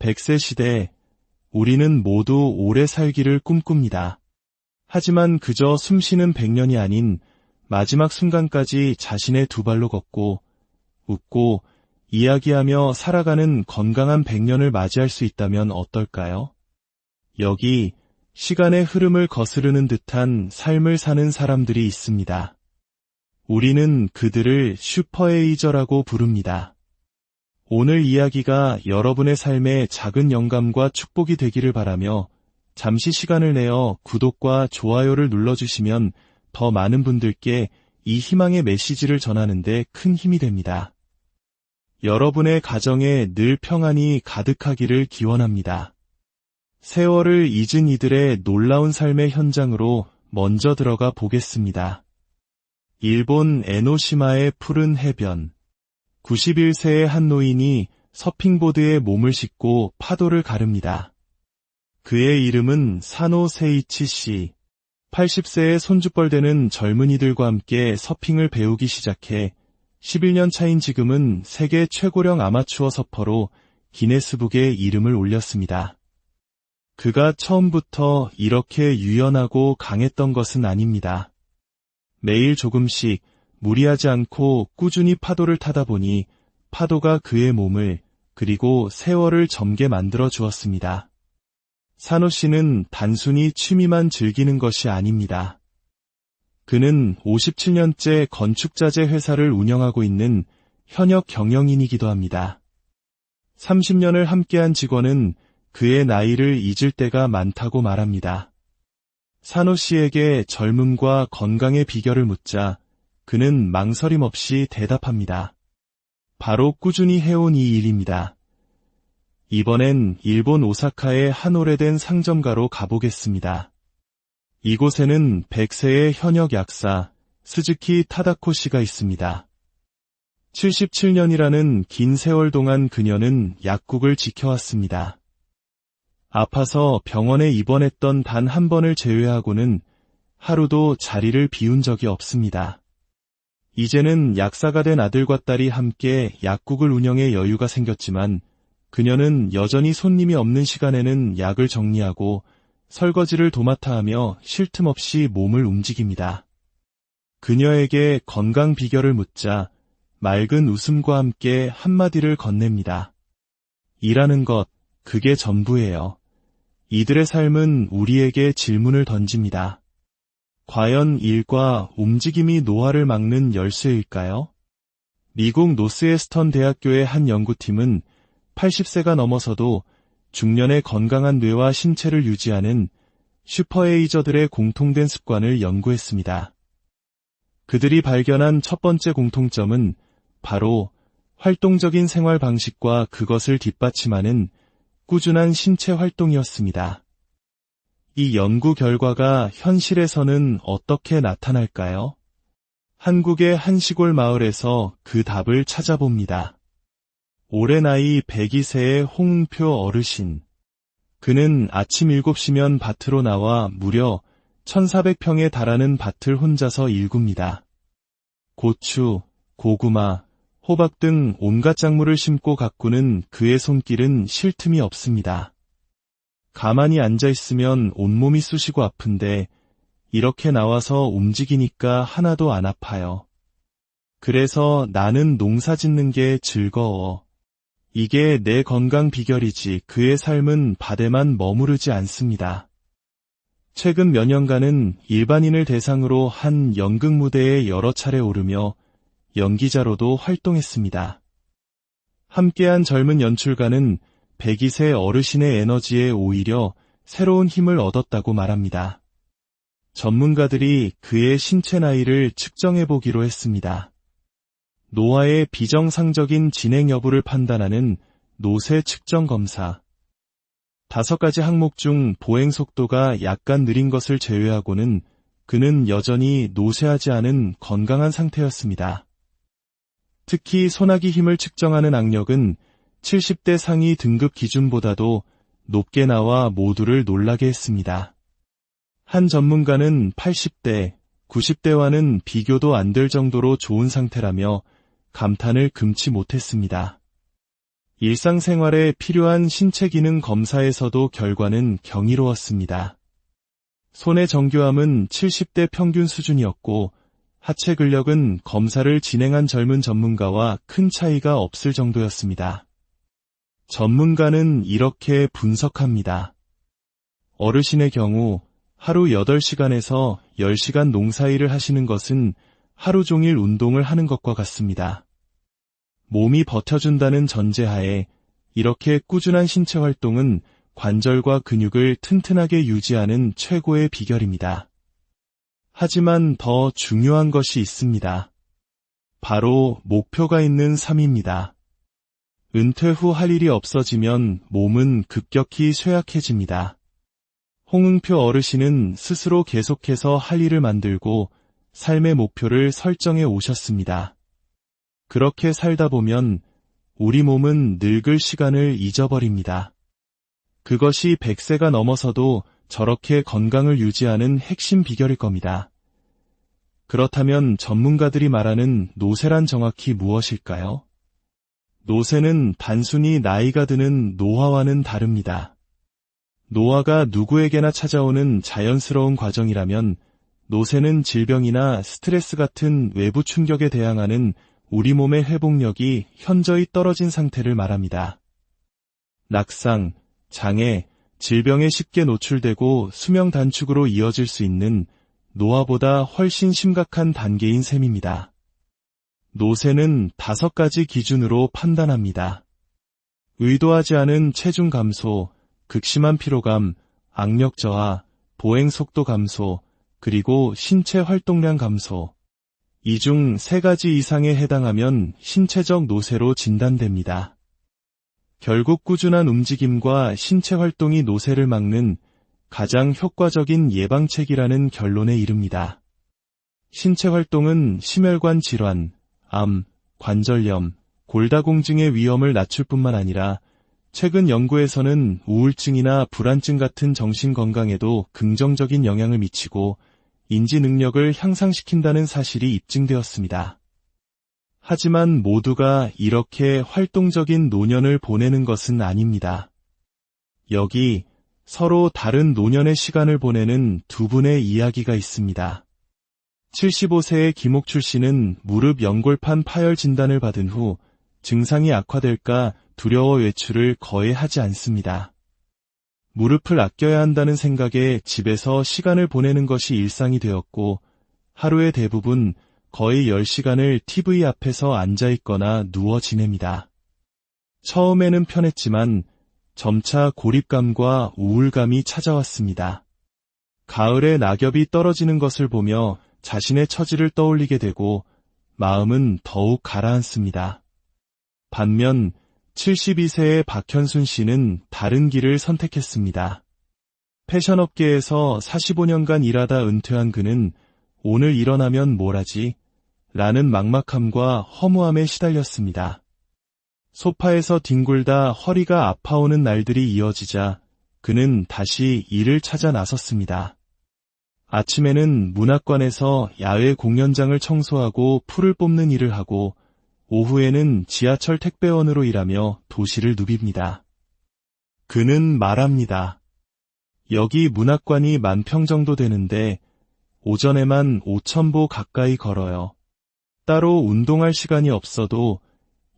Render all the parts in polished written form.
100세 시대, 우리는 모두 오래 살기를 꿈꿉니다. 하지만 그저 숨쉬는 100년이 아닌 마지막 순간까지 자신의 두 발로 걷고, 웃고, 이야기하며 살아가는 건강한 100년을 맞이할 수 있다면 어떨까요? 여기 시간의 흐름을 거스르는 듯한 삶을 사는 사람들이 있습니다. 우리는 그들을 슈퍼에이저라고 부릅니다. 오늘 이야기가 여러분의 삶에 작은 영감과 축복이 되기를 바라며 잠시 시간을 내어 구독과 좋아요를 눌러주시면 더 많은 분들께 이 희망의 메시지를 전하는 데 큰 힘이 됩니다. 여러분의 가정에 늘 평안이 가득하기를 기원합니다. 세월을 잊은 이들의 놀라운 삶의 현장으로 먼저 들어가 보겠습니다. 일본 에노시마의 푸른 해변. 91세의 한 노인이 서핑보드에 몸을 싣고 파도를 가릅니다. 그의 이름은 사노 세이치 씨. 80세의 손주뻘 되는 젊은이들과 함께 서핑을 배우기 시작해 11년 차인 지금은 세계 최고령 아마추어 서퍼로 기네스북에 이름을 올렸습니다. 그가 처음부터 이렇게 유연하고 강했던 것은 아닙니다. 매일 조금씩 무리하지 않고 꾸준히 파도를 타다 보니 파도가 그의 몸을 그리고 세월을 젊게 만들어 주었습니다. 사노 씨는 단순히 취미만 즐기는 것이 아닙니다. 그는 57년째 건축자재 회사를 운영하고 있는 현역 경영인이기도 합니다. 30년을 함께한 직원은 그의 나이를 잊을 때가 많다고 말합니다. 사노 씨에게 젊음과 건강의 비결을 묻자 그는 망설임 없이 대답합니다. 바로 꾸준히 해온 이 일입니다. 이번엔 일본 오사카의 한 오래된 상점가로 가보겠습니다. 이곳에는 100세의 현역 약사 스즈키 타다코 씨가 있습니다. 77년이라는 긴 세월 동안 그녀는 약국을 지켜왔습니다. 아파서 병원에 입원했던 단 한 번을 제외하고는 하루도 자리를 비운 적이 없습니다. 이제는 약사가 된 아들과 딸이 함께 약국을 운영해 여유가 생겼지만 그녀는 여전히 손님이 없는 시간에는 약을 정리하고 설거지를 도맡아 하며 쉴 틈 없이 몸을 움직입니다. 그녀에게 건강 비결을 묻자 맑은 웃음과 함께 한마디를 건넵니다. 일하는 것, 그게 전부예요. 이들의 삶은 우리에게 질문을 던집니다. 과연 일과 움직임이 노화를 막는 열쇠일까요? 미국 노스웨스턴 대학교의 한 연구팀은 80세가 넘어서도 중년의 건강한 뇌와 신체를 유지하는 슈퍼에이저들의 공통된 습관을 연구했습니다. 그들이 발견한 첫 번째 공통점은 바로 활동적인 생활 방식과 그것을 뒷받침하는 꾸준한 신체 활동이었습니다. 이 연구 결과가 현실에서는 어떻게 나타날까요? 한국의 한 시골 마을에서 그 답을 찾아봅니다. 올해 나이 102세의 홍은표 어르신. 그는 아침 7시면 밭으로 나와 무려 1400평에 달하는 밭을 혼자서 일굽니다. 고추, 고구마, 호박 등 온갖 작물을 심고 가꾸는 그의 손길은 쉴 틈이 없습니다. 가만히 앉아있으면 온몸이 쑤시고 아픈데 이렇게 나와서 움직이니까 하나도 안 아파요. 그래서 나는 농사 짓는 게 즐거워. 이게 내 건강 비결이지. 그의 삶은 밭에만 머무르지 않습니다. 최근 몇 년간은 일반인을 대상으로 한 연극 무대에 여러 차례 오르며 연기자로도 활동했습니다. 함께한 젊은 연출가는 102세 어르신의 에너지에 오히려 새로운 힘을 얻었다고 말합니다. 전문가들이 그의 신체 나이를 측정해보기로 했습니다. 노화의 비정상적인 진행 여부를 판단하는 노쇠 측정 검사. 5가지 항목 중 보행 속도가 약간 느린 것을 제외하고는 그는 여전히 노쇠하지 않은 건강한 상태였습니다. 특히 소나기 힘을 측정하는 악력은 70대 상위 등급 기준보다도 높게 나와 모두를 놀라게 했습니다. 한 전문가는 80대, 90대와는 비교도 안 될 정도로 좋은 상태라며 감탄을 금치 못했습니다. 일상생활에 필요한 신체 기능 검사에서도 결과는 경이로웠습니다. 손의 정교함은 70대 평균 수준이었고 하체 근력은 검사를 진행한 젊은 전문가와 큰 차이가 없을 정도였습니다. 전문가는 이렇게 분석합니다. 어르신의 경우 하루 8시간에서 10시간 농사일을 하시는 것은 하루 종일 운동을 하는 것과 같습니다. 몸이 버텨준다는 전제하에 이렇게 꾸준한 신체 활동은 관절과 근육을 튼튼하게 유지하는 최고의 비결입니다. 하지만 더 중요한 것이 있습니다. 바로 목표가 있는 삶입니다. 은퇴 후 할 일이 없어지면 몸은 급격히 쇠약해집니다. 홍응표 어르신은 스스로 계속해서 할 일을 만들고 삶의 목표를 설정해 오셨습니다. 그렇게 살다 보면 우리 몸은 늙을 시간을 잊어버립니다. 그것이 100세가 넘어서도 저렇게 건강을 유지하는 핵심 비결일 겁니다. 그렇다면 전문가들이 말하는 노쇠란 정확히 무엇일까요? 노쇠는 단순히 나이가 드는 노화와는 다릅니다. 노화가 누구에게나 찾아오는 자연스러운 과정이라면 노쇠는 질병이나 스트레스 같은 외부 충격에 대항하는 우리 몸의 회복력이 현저히 떨어진 상태를 말합니다. 낙상, 장애, 질병에 쉽게 노출되고 수명 단축으로 이어질 수 있는 노화보다 훨씬 심각한 단계인 셈입니다. 노쇠는 5가지 기준으로 판단합니다. 의도하지 않은 체중 감소, 극심한 피로감, 악력 저하, 보행 속도 감소, 그리고 신체 활동량 감소. 이 중 3가지 이상에 해당하면 신체적 노쇠로 진단됩니다. 결국 꾸준한 움직임과 신체 활동이 노쇠를 막는 가장 효과적인 예방책이라는 결론에 이릅니다. 신체 활동은 심혈관 질환, 암, 관절염, 골다공증의 위험을 낮출 뿐만 아니라 최근 연구에서는 우울증이나 불안증 같은 정신건강에도 긍정적인 영향을 미치고 인지 능력을 향상시킨다는 사실이 입증되었습니다. 하지만 모두가 이렇게 활동적인 노년을 보내는 것은 아닙니다. 여기 서로 다른 노년의 시간을 보내는 두 분의 이야기가 있습니다. 75세의 김옥출 씨는 무릎 연골판 파열 진단을 받은 후 증상이 악화될까 두려워 외출을 거의 하지 않습니다. 무릎을 아껴야 한다는 생각에 집에서 시간을 보내는 것이 일상이 되었고 하루의 대부분 거의 10시간을 TV 앞에서 앉아있거나 누워 지냅니다. 처음에는 편했지만 점차 고립감과 우울감이 찾아왔습니다. 가을에 낙엽이 떨어지는 것을 보며 자신의 처지를 떠올리게 되고 마음은 더욱 가라앉습니다. 반면 72세의 박현순 씨는 다른 길을 선택했습니다. 패션업계에서 45년간 일하다 은퇴한 그는 오늘 일어나면 뭘 하지? 라는 막막함과 허무함에 시달렸습니다. 소파에서 뒹굴다 허리가 아파오는 날들이 이어지자 그는 다시 일을 찾아 나섰습니다. 아침에는 문학관에서 야외 공연장을 청소하고 풀을 뽑는 일을 하고 오후에는 지하철 택배원으로 일하며 도시를 누빕니다. 그는 말합니다. 여기 문학관이 10,000평 정도 되는데 오전에만 5,000보 가까이 걸어요. 따로 운동할 시간이 없어도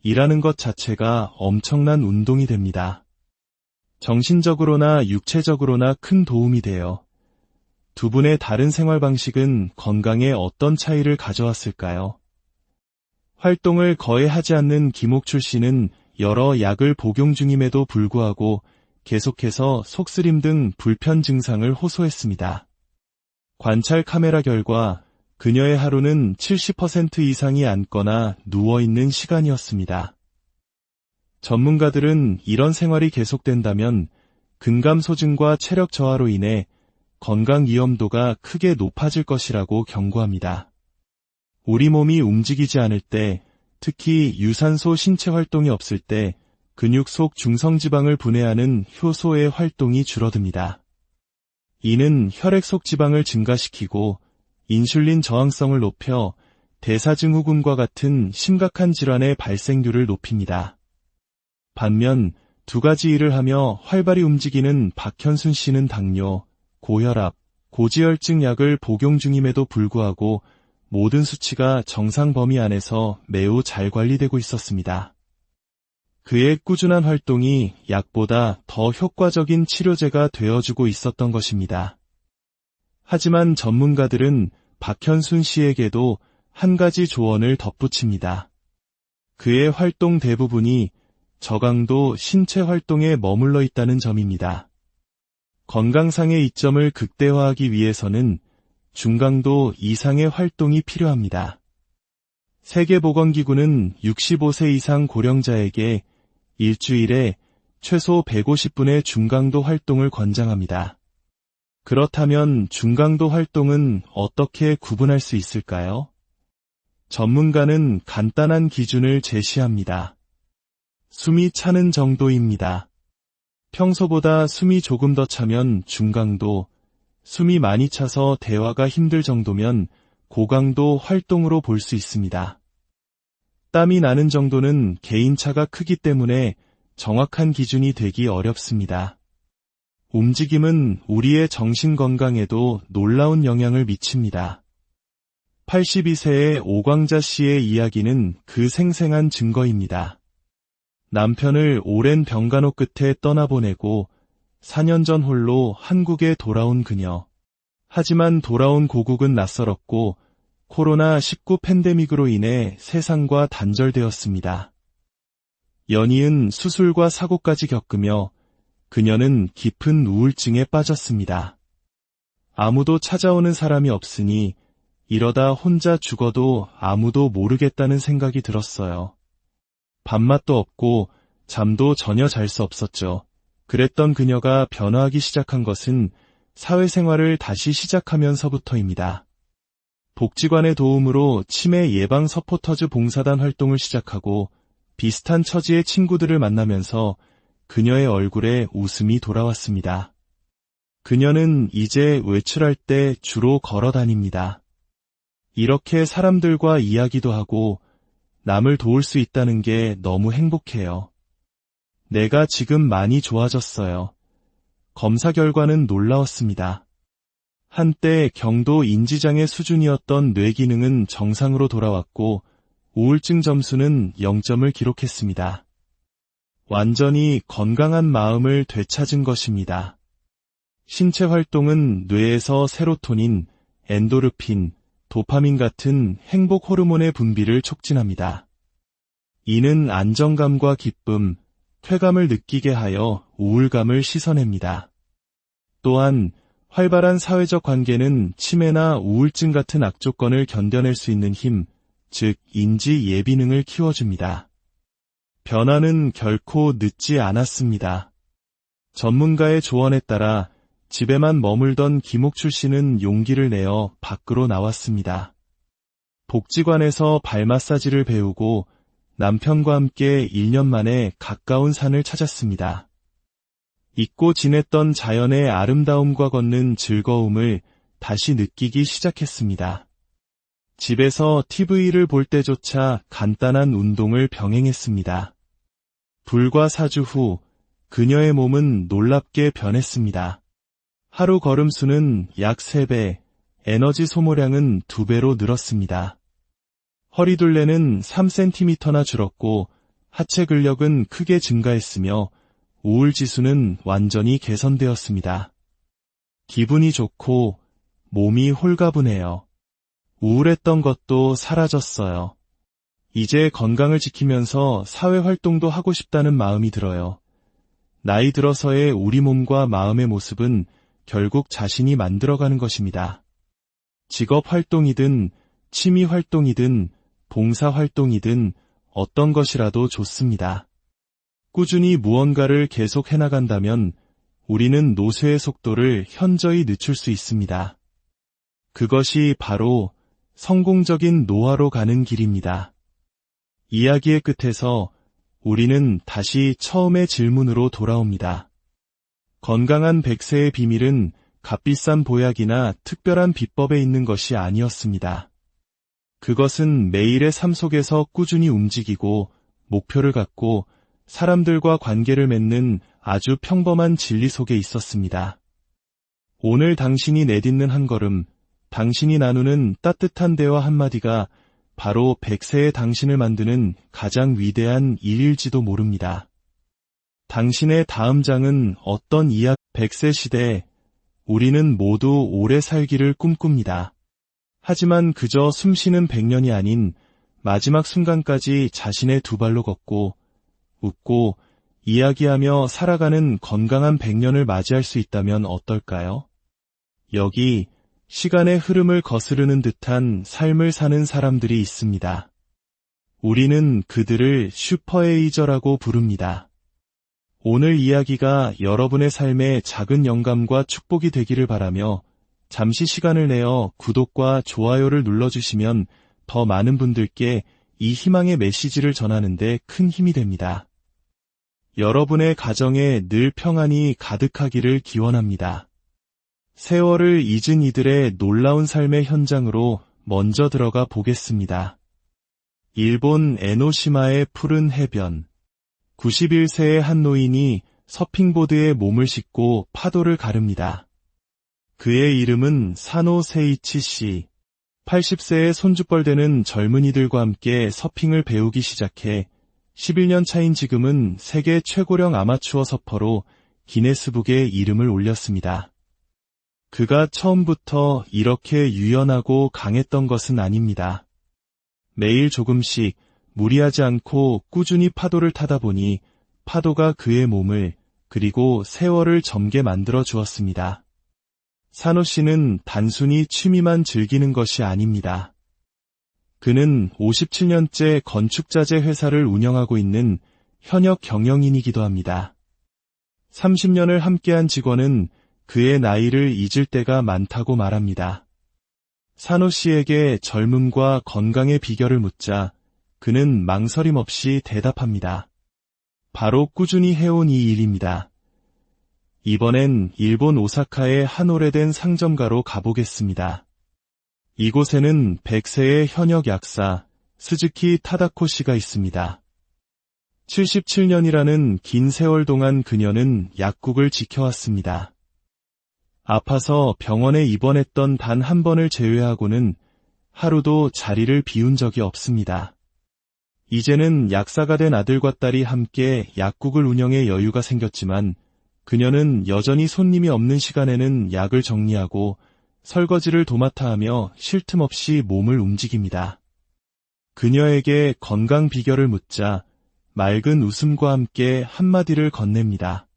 일하는 것 자체가 엄청난 운동이 됩니다. 정신적으로나 육체적으로나 큰 도움이 돼요. 두 분의 다른 생활 방식은 건강에 어떤 차이를 가져왔을까요? 활동을 거의 하지 않는 김옥출 씨는 여러 약을 복용 중임에도 불구하고 계속해서 속쓰림 등 불편 증상을 호소했습니다. 관찰 카메라 결과 그녀의 하루는 70% 이상이 앉거나 누워있는 시간이었습니다. 전문가들은 이런 생활이 계속된다면 근감 소진과 체력 저하로 인해 건강 위험도가 크게 높아질 것이라고 경고합니다. 우리 몸이 움직이지 않을 때, 특히 유산소 신체 활동이 없을 때 근육 속 중성지방을 분해하는 효소의 활동이 줄어듭니다. 이는 혈액 속 지방을 증가시키고 인슐린 저항성을 높여 대사증후군과 같은 심각한 질환의 발생률을 높입니다. 반면 두 가지 일을 하며 활발히 움직이는 박현순 씨는 당뇨, 고혈압, 고지혈증 약을 복용 중임에도 불구하고 모든 수치가 정상 범위 안에서 매우 잘 관리되고 있었습니다. 그의 꾸준한 활동이 약보다 더 효과적인 치료제가 되어주고 있었던 것입니다. 하지만 전문가들은 박현순 씨에게도 한 가지 조언을 덧붙입니다. 그의 활동 대부분이 저강도 신체 활동에 머물러 있다는 점입니다. 건강상의 이점을 극대화하기 위해서는 중강도 이상의 활동이 필요합니다. 세계보건기구는 65세 이상 고령자에게 일주일에 최소 150분의 중강도 활동을 권장합니다. 그렇다면 중강도 활동은 어떻게 구분할 수 있을까요? 전문가는 간단한 기준을 제시합니다. 숨이 차는 정도입니다. 평소보다 숨이 조금 더 차면 중강도, 숨이 많이 차서 대화가 힘들 정도면 고강도 활동으로 볼 수 있습니다. 땀이 나는 정도는 개인차가 크기 때문에 정확한 기준이 되기 어렵습니다. 움직임은 우리의 정신 건강에도 놀라운 영향을 미칩니다. 82세의 오광자 씨의 이야기는 그 생생한 증거입니다. 남편을 오랜 병간호 끝에 떠나보내고 4년 전 홀로 한국에 돌아온 그녀. 하지만 돌아온 고국은 낯설었고 코로나19 팬데믹으로 인해 세상과 단절되었습니다. 연이은 수술과 사고까지 겪으며 그녀는 깊은 우울증에 빠졌습니다. 아무도 찾아오는 사람이 없으니 이러다 혼자 죽어도 아무도 모르겠다는 생각이 들었어요. 밥맛도 없고 잠도 전혀 잘 수 없었죠. 그랬던 그녀가 변화하기 시작한 것은 사회생활을 다시 시작하면서부터입니다. 복지관의 도움으로 치매 예방 서포터즈 봉사단 활동을 시작하고 비슷한 처지의 친구들을 만나면서 그녀의 얼굴에 웃음이 돌아왔습니다. 그녀는 이제 외출할 때 주로 걸어 다닙니다. 이렇게 사람들과 이야기도 하고 남을 도울 수 있다는 게 너무 행복해요. 내가 지금 많이 좋아졌어요. 검사 결과는 놀라웠습니다. 한때 경도 인지장애 수준이었던 뇌 기능은 정상으로 돌아왔고 우울증 점수는 0점을 기록했습니다. 완전히 건강한 마음을 되찾은 것입니다. 신체 활동은 뇌에서 세로토닌, 엔도르핀, 도파민 같은 행복 호르몬의 분비를 촉진합니다. 이는 안정감과 기쁨, 쾌감을 느끼게 하여 우울감을 씻어냅니다. 또한 활발한 사회적 관계는 치매나 우울증 같은 악조건을 견뎌낼 수 있는 힘, 즉 인지 예비능을 키워줍니다. 변화는 결코 늦지 않았습니다. 전문가의 조언에 따라 집에만 머물던 김옥출 씨는 용기를 내어 밖으로 나왔습니다. 복지관에서 발 마사지를 배우고 남편과 함께 1년 만에 가까운 산을 찾았습니다. 잊고 지냈던 자연의 아름다움과 걷는 즐거움을 다시 느끼기 시작했습니다. 집에서 TV를 볼 때조차 간단한 운동을 병행했습니다. 불과 4주 후 그녀의 몸은 놀랍게 변했습니다. 하루 걸음수는 약 3배, 에너지 소모량은 2배로 늘었습니다. 허리둘레는 3cm나 줄었고 하체 근력은 크게 증가했으며 우울지수는 완전히 개선되었습니다. 기분이 좋고 몸이 홀가분해요. 우울했던 것도 사라졌어요. 이제 건강을 지키면서 사회활동도 하고 싶다는 마음이 들어요. 나이 들어서의 우리 몸과 마음의 모습은 결국 자신이 만들어가는 것입니다. 직업활동이든 취미활동이든 봉사활동이든 어떤 것이라도 좋습니다. 꾸준히 무언가를 계속 해나간다면 우리는 노쇠의 속도를 현저히 늦출 수 있습니다. 그것이 바로 성공적인 노화로 가는 길입니다. 이야기의 끝에서 우리는 다시 처음의 질문으로 돌아옵니다. 건강한 100세의 비밀은 값비싼 보약이나 특별한 비법에 있는 것이 아니었습니다. 그것은 매일의 삶 속에서 꾸준히 움직이고 목표를 갖고 사람들과 관계를 맺는 아주 평범한 진리 속에 있었습니다. 오늘 당신이 내딛는 한 걸음, 당신이 나누는 따뜻한 대화 한마디가 바로 100세의 당신을 만드는 가장 위대한 일일지도 모릅니다. 당신의 다음 장은 어떤 100세 시대에 우리는 모두 오래 살기를 꿈꿉니다. 하지만 그저 숨쉬는 100년이 아닌 마지막 순간까지 자신의 두 발로 걷고 웃고 이야기하며 살아가는 건강한 100년을 맞이할 수 있다면 어떨까요? 여기 시간의 흐름을 거스르는 듯한 삶을 사는 사람들이 있습니다. 우리는 그들을 슈퍼에이저라고 부릅니다. 오늘 이야기가 여러분의 삶에 작은 영감과 축복이 되기를 바라며 잠시 시간을 내어 구독과 좋아요를 눌러주시면 더 많은 분들께 이 희망의 메시지를 전하는 데 큰 힘이 됩니다. 여러분의 가정에 늘 평안이 가득하기를 기원합니다. 세월을 잊은 이들의 놀라운 삶의 현장으로 먼저 들어가 보겠습니다. 일본 에노시마의 푸른 해변. 91세의 한 노인이 서핑보드에 몸을 싣고 파도를 가릅니다. 그의 이름은 사노 세이치 씨. 80세의 손주뻘 되는 젊은이들과 함께 서핑을 배우기 시작해 11년 차인 지금은 세계 최고령 아마추어 서퍼로 기네스북에 이름을 올렸습니다. 그가 처음부터 이렇게 유연하고 강했던 것은 아닙니다. 매일 조금씩 무리하지 않고 꾸준히 파도를 타다 보니 파도가 그의 몸을 그리고 세월을 젊게 만들어 주었습니다. 사노 씨는 단순히 취미만 즐기는 것이 아닙니다. 그는 57년째 건축자재 회사를 운영하고 있는 현역 경영인이기도 합니다. 30년을 함께한 직원은 그의 나이를 잊을 때가 많다고 말합니다. 사노 씨에게 젊음과 건강의 비결을 묻자 그는 망설임 없이 대답합니다. 바로 꾸준히 해온 이 일입니다. 이번엔 일본 오사카의 한 오래된 상점가로 가보겠습니다. 이곳에는 100세의 현역 약사 스즈키 타다코 씨가 있습니다. 77년이라는 긴 세월 동안 그녀는 약국을 지켜왔습니다. 아파서 병원에 입원했던 단 한 번을 제외하고는 하루도 자리를 비운 적이 없습니다. 이제는 약사가 된 아들과 딸이 함께 약국을 운영해 여유가 생겼지만 그녀는 여전히 손님이 없는 시간에는 약을 정리하고 설거지를 도맡아 하며 쉴 틈 없이 몸을 움직입니다. 그녀에게 건강 비결을 묻자 맑은 웃음과 함께 한마디를 건넵니다.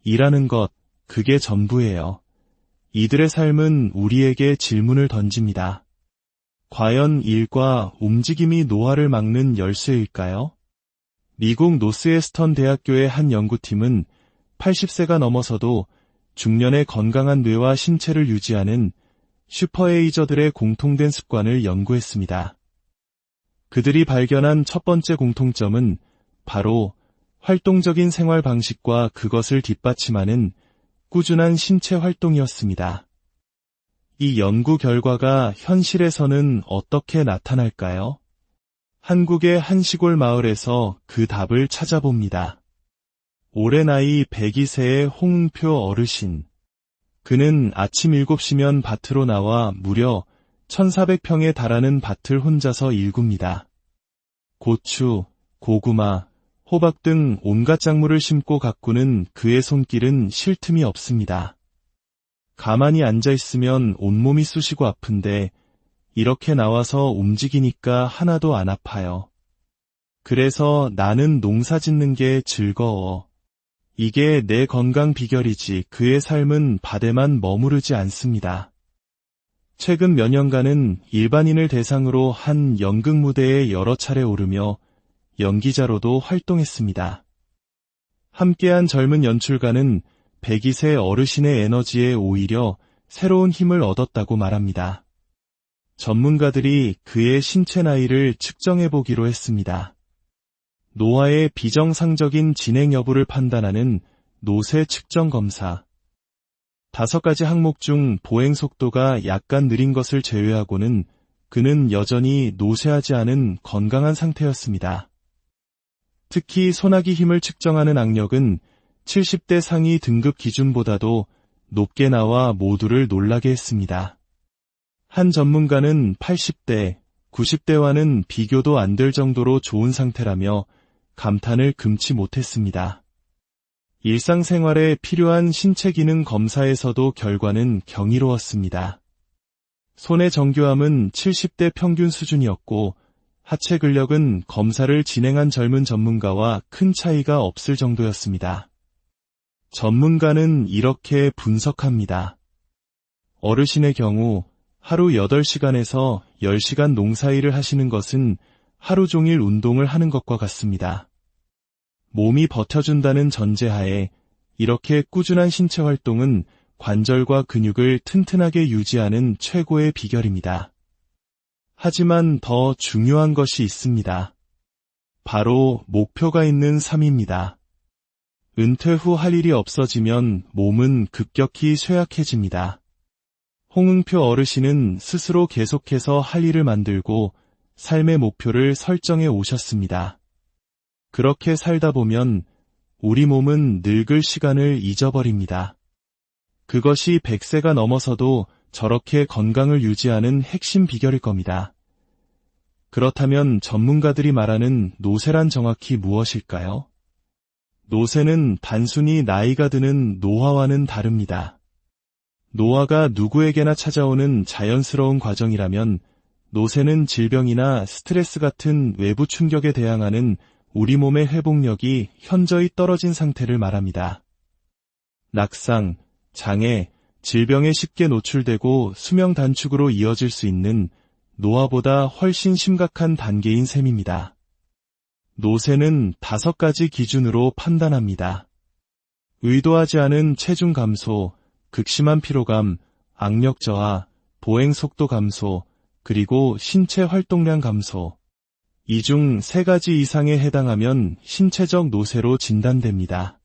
일하는 것, 그게 전부예요. 이들의 삶은 우리에게 질문을 던집니다. 과연 일과 움직임이 노화를 막는 열쇠일까요? 미국 노스웨스턴 대학교의 한 연구팀은 80세가 넘어서도 중년의 건강한 뇌와 신체를 유지하는 슈퍼에이저들의 공통된 습관을 연구했습니다. 그들이 발견한 첫 번째 공통점은 바로 활동적인 생활 방식과 그것을 뒷받침하는 꾸준한 신체 활동이었습니다. 이 연구 결과가 현실에서는 어떻게 나타날까요? 한국의 한 시골 마을에서 그 답을 찾아봅니다. 올해 나이 102세의 홍은표 어르신. 그는 아침 7시면 밭으로 나와 무려 1400평에 달하는 밭을 혼자서 일굽니다. 고추, 고구마, 호박 등 온갖 작물을 심고 가꾸는 그의 손길은 쉴 틈이 없습니다. 가만히 앉아있으면 온몸이 쑤시고 아픈데 이렇게 나와서 움직이니까 하나도 안 아파요. 그래서 나는 농사 짓는 게 즐거워. 이게 내 건강 비결이지. 그의 삶은 밭에만 머무르지 않습니다. 최근 몇 년간은 일반인을 대상으로 한 연극 무대에 여러 차례 오르며 연기자로도 활동했습니다. 함께한 젊은 연출가는 102세 어르신의 에너지에 오히려 새로운 힘을 얻었다고 말합니다. 전문가들이 그의 신체 나이를 측정해보기로 했습니다. 노화의 비정상적인 진행 여부를 판단하는 노쇠 측정 검사. 5가지 항목 중 보행 속도가 약간 느린 것을 제외하고는 그는 여전히 노쇠하지 않은 건강한 상태였습니다. 특히 소나기 힘을 측정하는 악력은 70대 상위 등급 기준보다도 높게 나와 모두를 놀라게 했습니다. 한 전문가는 80대, 90대와는 비교도 안 될 정도로 좋은 상태라며 감탄을 금치 못했습니다. 일상생활에 필요한 신체 기능 검사에서도 결과는 경이로웠습니다. 손의 정교함은 70대 평균 수준이었고 하체 근력은 검사를 진행한 젊은 전문가와 큰 차이가 없을 정도였습니다. 전문가는 이렇게 분석합니다. 어르신의 경우 하루 8시간에서 10시간 농사일을 하시는 것은 하루 종일 운동을 하는 것과 같습니다. 몸이 버텨준다는 전제하에 이렇게 꾸준한 신체 활동은 관절과 근육을 튼튼하게 유지하는 최고의 비결입니다. 하지만 더 중요한 것이 있습니다. 바로 목표가 있는 삶입니다. 은퇴 후 할 일이 없어지면 몸은 급격히 쇠약해집니다. 홍응표 어르신은 스스로 계속해서 할 일을 만들고 삶의 목표를 설정해 오셨습니다. 그렇게 살다 보면 우리 몸은 늙을 시간을 잊어버립니다. 그것이 100세가 넘어서도 저렇게 건강을 유지하는 핵심 비결일 겁니다. 그렇다면 전문가들이 말하는 노쇠란 정확히 무엇일까요? 노쇠는 단순히 나이가 드는 노화와는 다릅니다. 노화가 누구에게나 찾아오는 자연스러운 과정이라면 노쇠는 질병이나 스트레스 같은 외부 충격에 대항하는 우리 몸의 회복력이 현저히 떨어진 상태를 말합니다. 낙상, 장애, 질병에 쉽게 노출되고 수명 단축으로 이어질 수 있는 노화보다 훨씬 심각한 단계인 셈입니다. 노쇠는 5가지 기준으로 판단합니다. 의도하지 않은 체중 감소, 극심한 피로감, 악력 저하, 보행 속도 감소, 그리고 신체 활동량 감소. 이 중 3가지 이상에 해당하면 신체적 노쇠로 진단됩니다.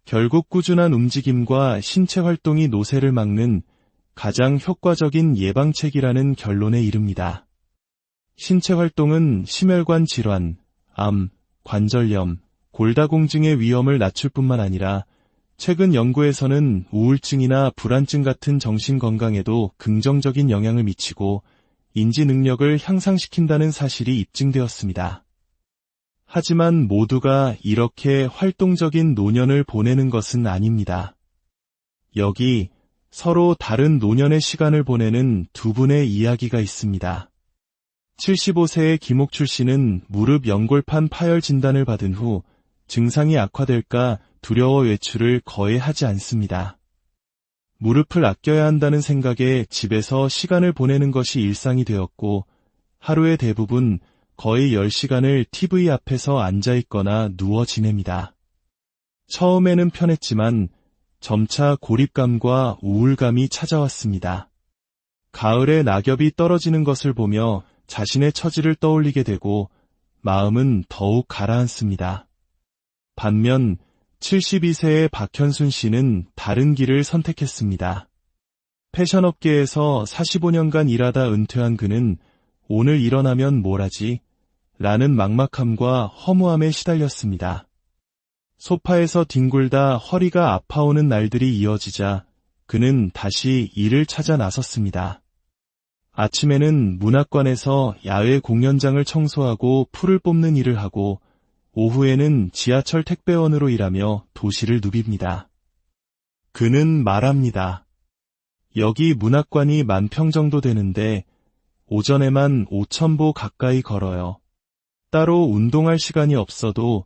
결국 꾸준한 움직임과 신체 활동이 노쇠를 막는 가장 효과적인 예방책이라는 결론에 이릅니다. 신체 활동은 심혈관 질환, 암, 관절염, 골다공증의 위험을 낮출 뿐만 아니라 최근 연구에서는 우울증이나 불안증 같은 정신건강에도 긍정적인 영향을 미치고 인지 능력을 향상시킨다는 사실이 입증되었습니다. 하지만 모두가 이렇게 활동적인 노년을 보내는 것은 아닙니다. 여기 서로 다른 노년의 시간을 보내는 두 분의 이야기가 있습니다. 75세의 김옥출 씨는 무릎 연골판 파열 진단을 받은 후 증상이 악화될까 두려워 외출을 거의 하지 않습니다. 무릎을 아껴야 한다는 생각에 집에서 시간을 보내는 것이 일상이 되었고 하루의 대부분 거의 10시간을 TV 앞에서 앉아있거나 누워 지냅니다. 처음에는 편했지만 점차 고립감과 우울감이 찾아왔습니다. 가을에 낙엽이 떨어지는 것을 보며 자신의 처지를 떠올리게 되고 마음은 더욱 가라앉습니다. 반면 72세의 박현순 씨는 다른 길을 선택했습니다. 패션업계에서 45년간 일하다 은퇴한 그는 오늘 일어나면 뭘 하지? 라는 막막함과 허무함에 시달렸습니다. 소파에서 뒹굴다 허리가 아파오는 날들이 이어지자 그는 다시 일을 찾아 나섰습니다. 아침에는 문학관에서 야외 공연장을 청소하고 풀을 뽑는 일을 하고 오후에는 지하철 택배원으로 일하며 도시를 누빕니다. 그는 말합니다. 여기 문학관이 10,000평 정도 되는데 오전에만 5,000보 가까이 걸어요. 따로 운동할 시간이 없어도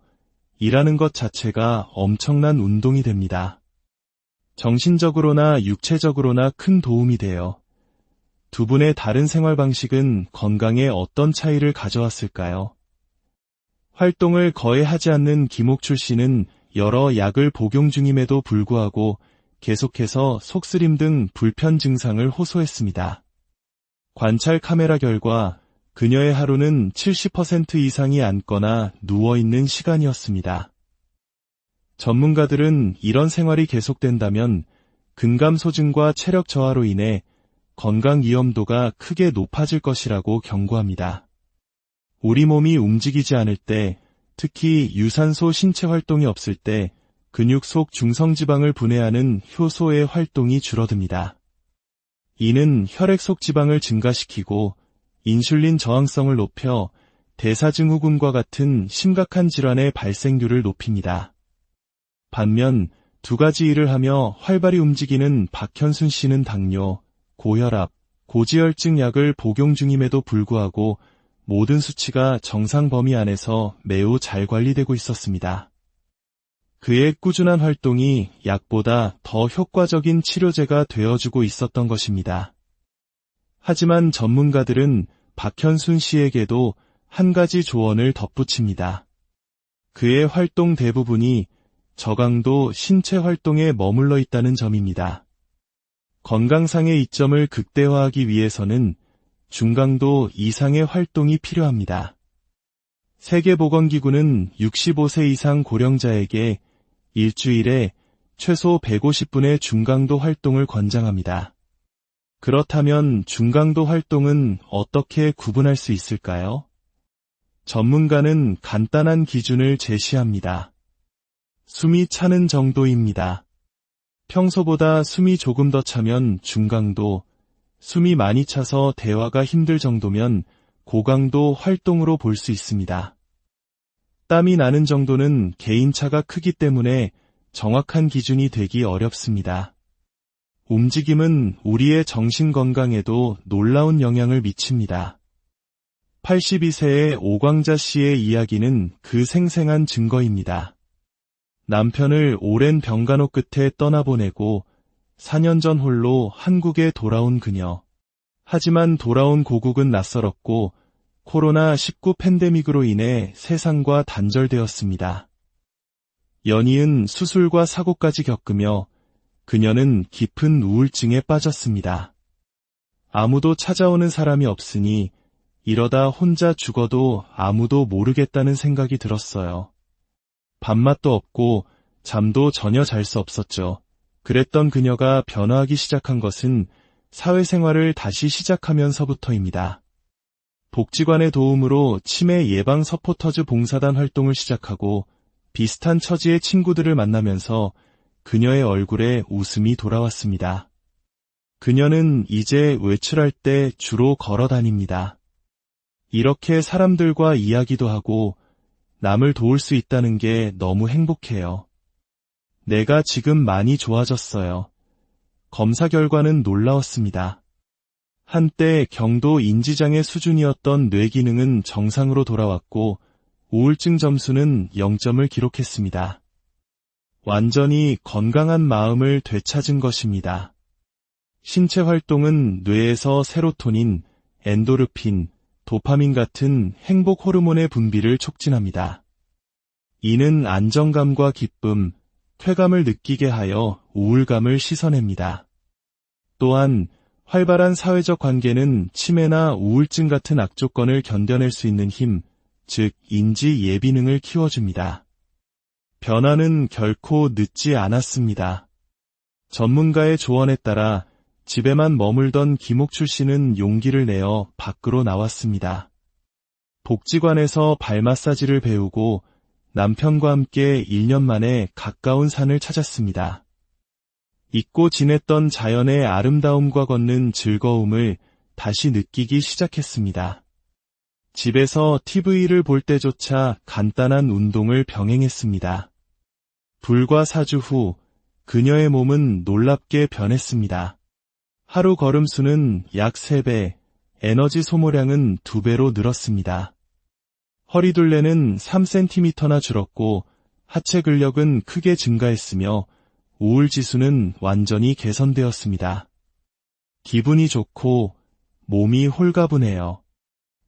일하는 것 자체가 엄청난 운동이 됩니다. 정신적으로나 육체적으로나 큰 도움이 돼요. 두 분의 다른 생활 방식은 건강에 어떤 차이를 가져왔을까요? 활동을 거의 하지 않는 김옥출 씨는 여러 약을 복용 중임에도 불구하고 계속해서 속쓰림 등 불편 증상을 호소했습니다. 관찰 카메라 결과 그녀의 하루는 70% 이상이 앉거나 누워있는 시간이었습니다. 전문가들은 이런 생활이 계속된다면 근감 소진과 체력 저하로 인해 건강 위험도가 크게 높아질 것이라고 경고합니다. 우리 몸이 움직이지 않을 때, 특히 유산소 신체 활동이 없을 때 근육 속 중성지방을 분해하는 효소의 활동이 줄어듭니다. 이는 혈액 속 지방을 증가시키고 인슐린 저항성을 높여 대사증후군과 같은 심각한 질환의 발생률을 높입니다. 반면 두 가지 일을 하며 활발히 움직이는 박현순 씨는 당뇨, 고혈압, 고지혈증 약을 복용 중임에도 불구하고 모든 수치가 정상 범위 안에서 매우 잘 관리되고 있었습니다. 그의 꾸준한 활동이 약보다 더 효과적인 치료제가 되어주고 있었던 것입니다. 하지만 전문가들은 박현순 씨에게도 한 가지 조언을 덧붙입니다. 그의 활동 대부분이 저강도 신체 활동에 머물러 있다는 점입니다. 건강상의 이점을 극대화하기 위해서는 중강도 이상의 활동이 필요합니다. 세계보건기구는 65세 이상 고령자에게 일주일에 최소 150분의 중강도 활동을 권장합니다. 그렇다면 중강도 활동은 어떻게 구분할 수 있을까요? 전문가는 간단한 기준을 제시합니다. 숨이 차는 정도입니다. 평소보다 숨이 조금 더 차면 중강도, 숨이 많이 차서 대화가 힘들 정도면 고강도 활동으로 볼 수 있습니다. 땀이 나는 정도는 개인차가 크기 때문에 정확한 기준이 되기 어렵습니다. 움직임은 우리의 정신 건강에도 놀라운 영향을 미칩니다. 82세의 오광자 씨의 이야기는 그 생생한 증거입니다. 남편을 오랜 병간호 끝에 떠나보내고 4년 전 홀로 한국에 돌아온 그녀. 하지만 돌아온 고국은 낯설었고 코로나19 팬데믹으로 인해 세상과 단절되었습니다. 연이은 수술과 사고까지 겪으며 그녀는 깊은 우울증에 빠졌습니다. 아무도 찾아오는 사람이 없으니 이러다 혼자 죽어도 아무도 모르겠다는 생각이 들었어요. 밥맛도 없고 잠도 전혀 잘 수 없었죠. 그랬던 그녀가 변화하기 시작한 것은 사회생활을 다시 시작하면서부터입니다. 복지관의 도움으로 치매 예방 서포터즈 봉사단 활동을 시작하고 비슷한 처지의 친구들을 만나면서 그녀의 얼굴에 웃음이 돌아왔습니다. 그녀는 이제 외출할 때 주로 걸어 다닙니다. 이렇게 사람들과 이야기도 하고 남을 도울 수 있다는 게 너무 행복해요. 내가 지금 많이 좋아졌어요. 검사 결과는 놀라웠습니다. 한때 경도 인지장애 수준이었던 뇌 기능은 정상으로 돌아왔고 우울증 점수는 0점을 기록했습니다. 완전히 건강한 마음을 되찾은 것입니다. 신체 활동은 뇌에서 세로토닌, 엔도르핀, 도파민 같은 행복 호르몬의 분비를 촉진합니다. 이는 안정감과 기쁨, 쾌감을 느끼게 하여 우울감을 씻어냅니다. 또한 활발한 사회적 관계는 치매나 우울증 같은 악조건을 견뎌낼 수 있는 힘, 즉 인지 예비능을 키워줍니다. 변화는 결코 늦지 않았습니다. 전문가의 조언에 따라 집에만 머물던 김옥출 씨는 용기를 내어 밖으로 나왔습니다. 복지관에서 발 마사지를 배우고 남편과 함께 1년 만에 가까운 산을 찾았습니다. 잊고 지냈던 자연의 아름다움과 걷는 즐거움을 다시 느끼기 시작했습니다. 집에서 TV를 볼 때조차 간단한 운동을 병행했습니다. 불과 4주 후 그녀의 몸은 놀랍게 변했습니다. 하루 걸음수는 약 3배, 에너지 소모량은 2배로 늘었습니다. 허리둘레는 3cm나 줄었고 하체 근력은 크게 증가했으며 우울지수는 완전히 개선되었습니다. 기분이 좋고 몸이 홀가분해요.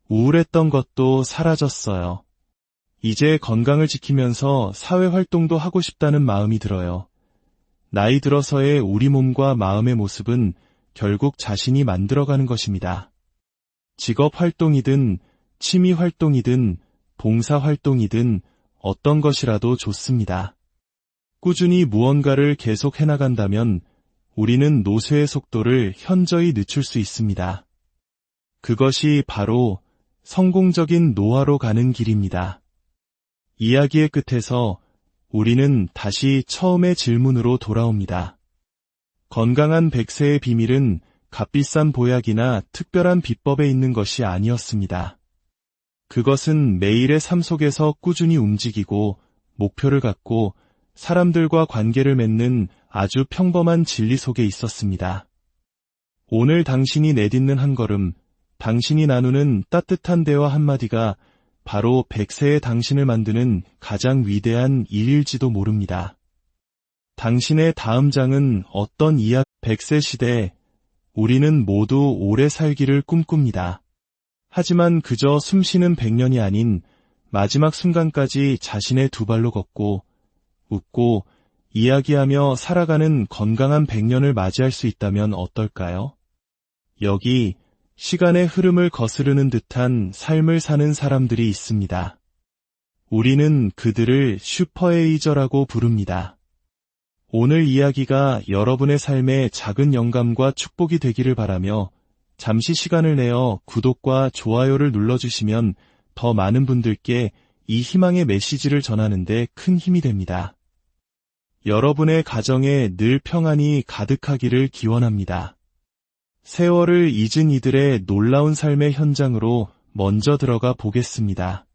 우울했던 것도 사라졌어요. 이제 건강을 지키면서 사회활동도 하고 싶다는 마음이 들어요. 나이 들어서의 우리 몸과 마음의 모습은 결국 자신이 만들어가는 것입니다. 직업활동이든 취미활동이든 봉사활동이든 어떤 것이라도 좋습니다. 꾸준히 무언가를 계속 해나간다면 우리는 노쇠의 속도를 현저히 늦출 수 있습니다. 그것이 바로 성공적인 노화로 가는 길입니다. 이야기의 끝에서 우리는 다시 처음의 질문으로 돌아옵니다. 건강한 100세의 비밀은 값비싼 보약이나 특별한 비법에 있는 것이 아니었습니다. 그것은 매일의 삶 속에서 꾸준히 움직이고 목표를 갖고 사람들과 관계를 맺는 아주 평범한 진리 속에 있었습니다. 오늘 당신이 내딛는 한 걸음, 당신이 나누는 따뜻한 대화 한마디가 바로 100세의 당신을 만드는 가장 위대한 일일지도 모릅니다. 당신의 다음 장은 어떤 100세 시대에 우리는 모두 오래 살기를 꿈꿉니다. 하지만 그저 숨쉬는 100년이 아닌 마지막 순간까지 자신의 두 발로 걷고 웃고 이야기하며 살아가는 건강한 100년을 맞이할 수 있다면 어떨까요? 여기 시간의 흐름을 거스르는 듯한 삶을 사는 사람들이 있습니다. 우리는 그들을 슈퍼에이저라고 부릅니다. 오늘 이야기가 여러분의 삶에 작은 영감과 축복이 되기를 바라며 잠시 시간을 내어 구독과 좋아요를 눌러주시면 더 많은 분들께 이 희망의 메시지를 전하는 데 큰 힘이 됩니다. 여러분의 가정에 늘 평안이 가득하기를 기원합니다. 세월을 잊은 이들의 놀라운 삶의 현장으로 먼저 들어가 보겠습니다.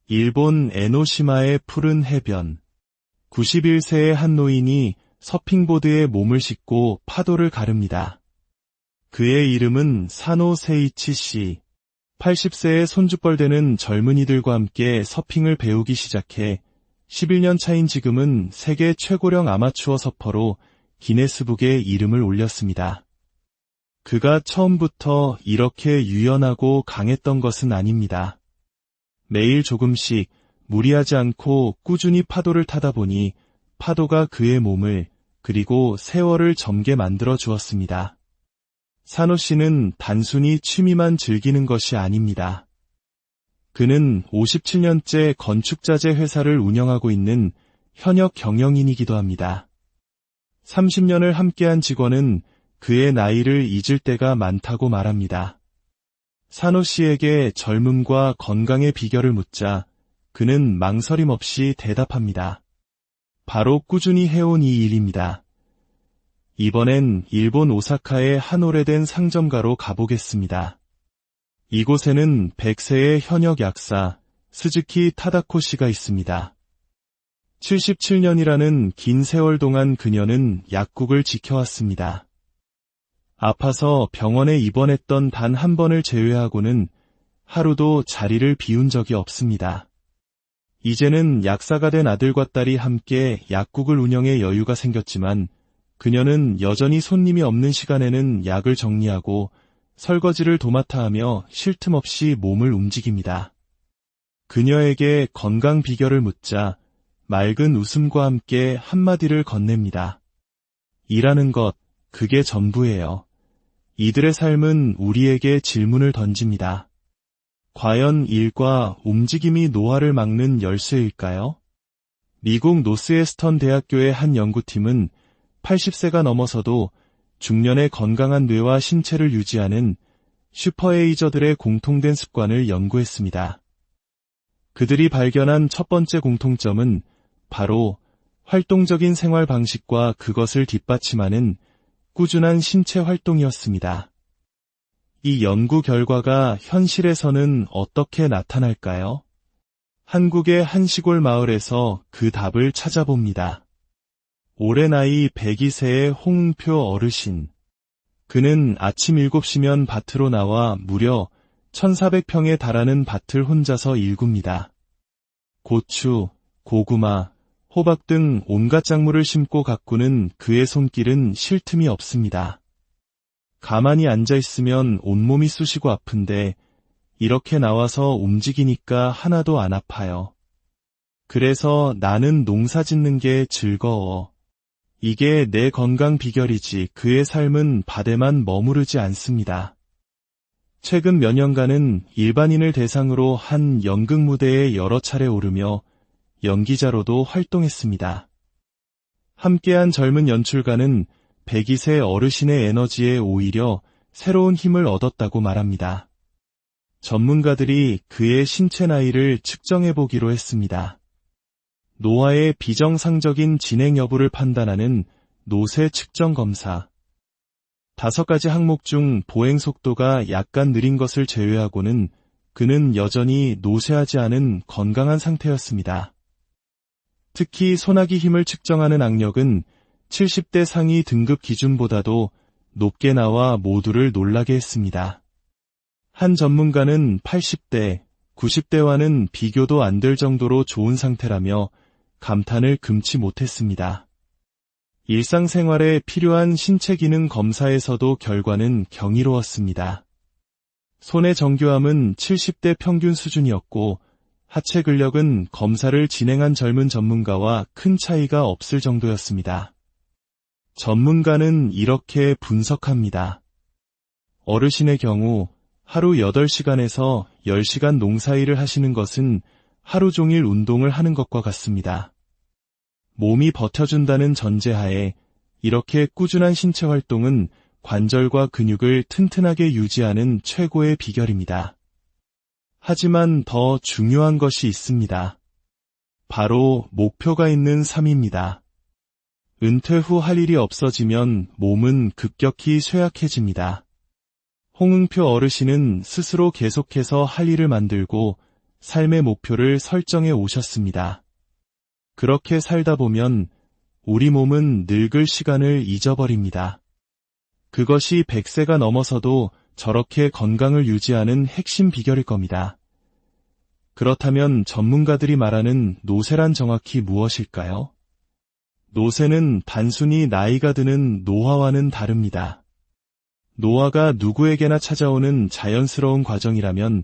일본 에노시마의 푸른 해변. 91세의 한 노인이 서핑보드에 몸을 싣고 파도를 가릅니다. 그의 이름은 사노 세이치 씨. 80세의 손주뻘 되는 젊은이들과 함께 서핑을 배우기 시작해 11년 차인 지금은 세계 최고령 아마추어 서퍼로 기네스북에 이름을 올렸습니다. 그가 처음부터 이렇게 유연하고 강했던 것은 아닙니다. 매일 조금씩 무리하지 않고 꾸준히 파도를 타다 보니 파도가 그의 몸을 그리고 세월을 젊게 만들어 주었습니다. 사노 씨는 단순히 취미만 즐기는 것이 아닙니다. 그는 57년째 건축자재 회사를 운영하고 있는 현역 경영인이기도 합니다. 30년을 함께한 직원은 그의 나이를 잊을 때가 많다고 말합니다. 사노 씨에게 젊음과 건강의 비결을 묻자 그는 망설임 없이 대답합니다. 바로 꾸준히 해온 이 일입니다. 이번엔 일본 오사카의 한 오래된 상점가로 가보겠습니다. 이곳에는 100세의 현역 약사 스즈키 타다코 씨가 있습니다. 77년이라는 긴 세월 동안 그녀는 약국을 지켜왔습니다. 아파서 병원에 입원했던 단 한 번을 제외하고는 하루도 자리를 비운 적이 없습니다. 이제는 약사가 된 아들과 딸이 함께 약국을 운영해 여유가 생겼지만 그녀는 여전히 손님이 없는 시간에는 약을 정리하고 설거지를 도맡아 하며 쉴 틈 없이 몸을 움직입니다. 그녀에게 건강 비결을 묻자 맑은 웃음과 함께 한마디를 건넵니다. 일하는 것, 그게 전부예요. 이들의 삶은 우리에게 질문을 던집니다. 과연 일과 움직임이 노화를 막는 열쇠일까요? 미국 노스웨스턴 대학교의 한 연구팀은 80세가 넘어서도 중년의 건강한 뇌와 신체를 유지하는 슈퍼에이저들의 공통된 습관을 연구했습니다. 그들이 발견한 첫 번째 공통점은 바로 활동적인 생활 방식과 그것을 뒷받침하는 꾸준한 신체 활동이었습니다. 이 연구 결과가 현실에서는 어떻게 나타날까요? 한국의 한 시골 마을에서 그 답을 찾아봅니다. 올해 나이 102세의 홍은표 어르신. 그는 아침 7시면 밭으로 나와 무려 1400평에 달하는 밭을 혼자서 일굽니다. 고추, 고구마, 호박 등 온갖 작물을 심고 가꾸는 그의 손길은 쉴 틈이 없습니다. 가만히 앉아있으면 온몸이 쑤시고 아픈데 이렇게 나와서 움직이니까 하나도 안 아파요. 그래서 나는 농사 짓는 게 즐거워. 이게 내 건강 비결이지. 그의 삶은 밭에만 머무르지 않습니다. 최근 몇 년간은 일반인을 대상으로 한 연극 무대에 여러 차례 오르며 연기자로도 활동했습니다. 함께한 젊은 연출가는 102세 어르신의 에너지에 오히려 새로운 힘을 얻었다고 말합니다. 전문가들이 그의 신체 나이를 측정해 보기로 했습니다. 노화의 비정상적인 진행 여부를 판단하는 노쇠 측정 검사. 5가지 항목 중 보행 속도가 약간 느린 것을 제외하고는 그는 여전히 노쇠하지 않은 건강한 상태였습니다. 특히 소나기 힘을 측정하는 악력은 70대 상위 등급 기준보다도 높게 나와 모두를 놀라게 했습니다. 한 전문가는 80대, 90대와는 비교도 안 될 정도로 좋은 상태라며 감탄을 금치 못했습니다. 일상생활에 필요한 신체 기능 검사에서도 결과는 경이로웠습니다. 손의 정교함은 70대 평균 수준이었고 하체 근력은 검사를 진행한 젊은 전문가와 큰 차이가 없을 정도였습니다. 전문가는 이렇게 분석합니다. 어르신의 경우 하루 8시간에서 10시간 농사일을 하시는 것은 하루 종일 운동을 하는 것과 같습니다. 몸이 버텨준다는 전제하에 이렇게 꾸준한 신체 활동은 관절과 근육을 튼튼하게 유지하는 최고의 비결입니다. 하지만 더 중요한 것이 있습니다. 바로 목표가 있는 삶입니다. 은퇴 후 할 일이 없어지면 몸은 급격히 쇠약해집니다. 홍응표 어르신은 스스로 계속해서 할 일을 만들고 삶의 목표를 설정해 오셨습니다. 그렇게 살다 보면 우리 몸은 늙을 시간을 잊어버립니다. 그것이 100세가 넘어서도 저렇게 건강을 유지하는 핵심 비결일 겁니다. 그렇다면 전문가들이 말하는 노쇠란 정확히 무엇일까요? 노쇠는 단순히 나이가 드는 노화와는 다릅니다. 노화가 누구에게나 찾아오는 자연스러운 과정이라면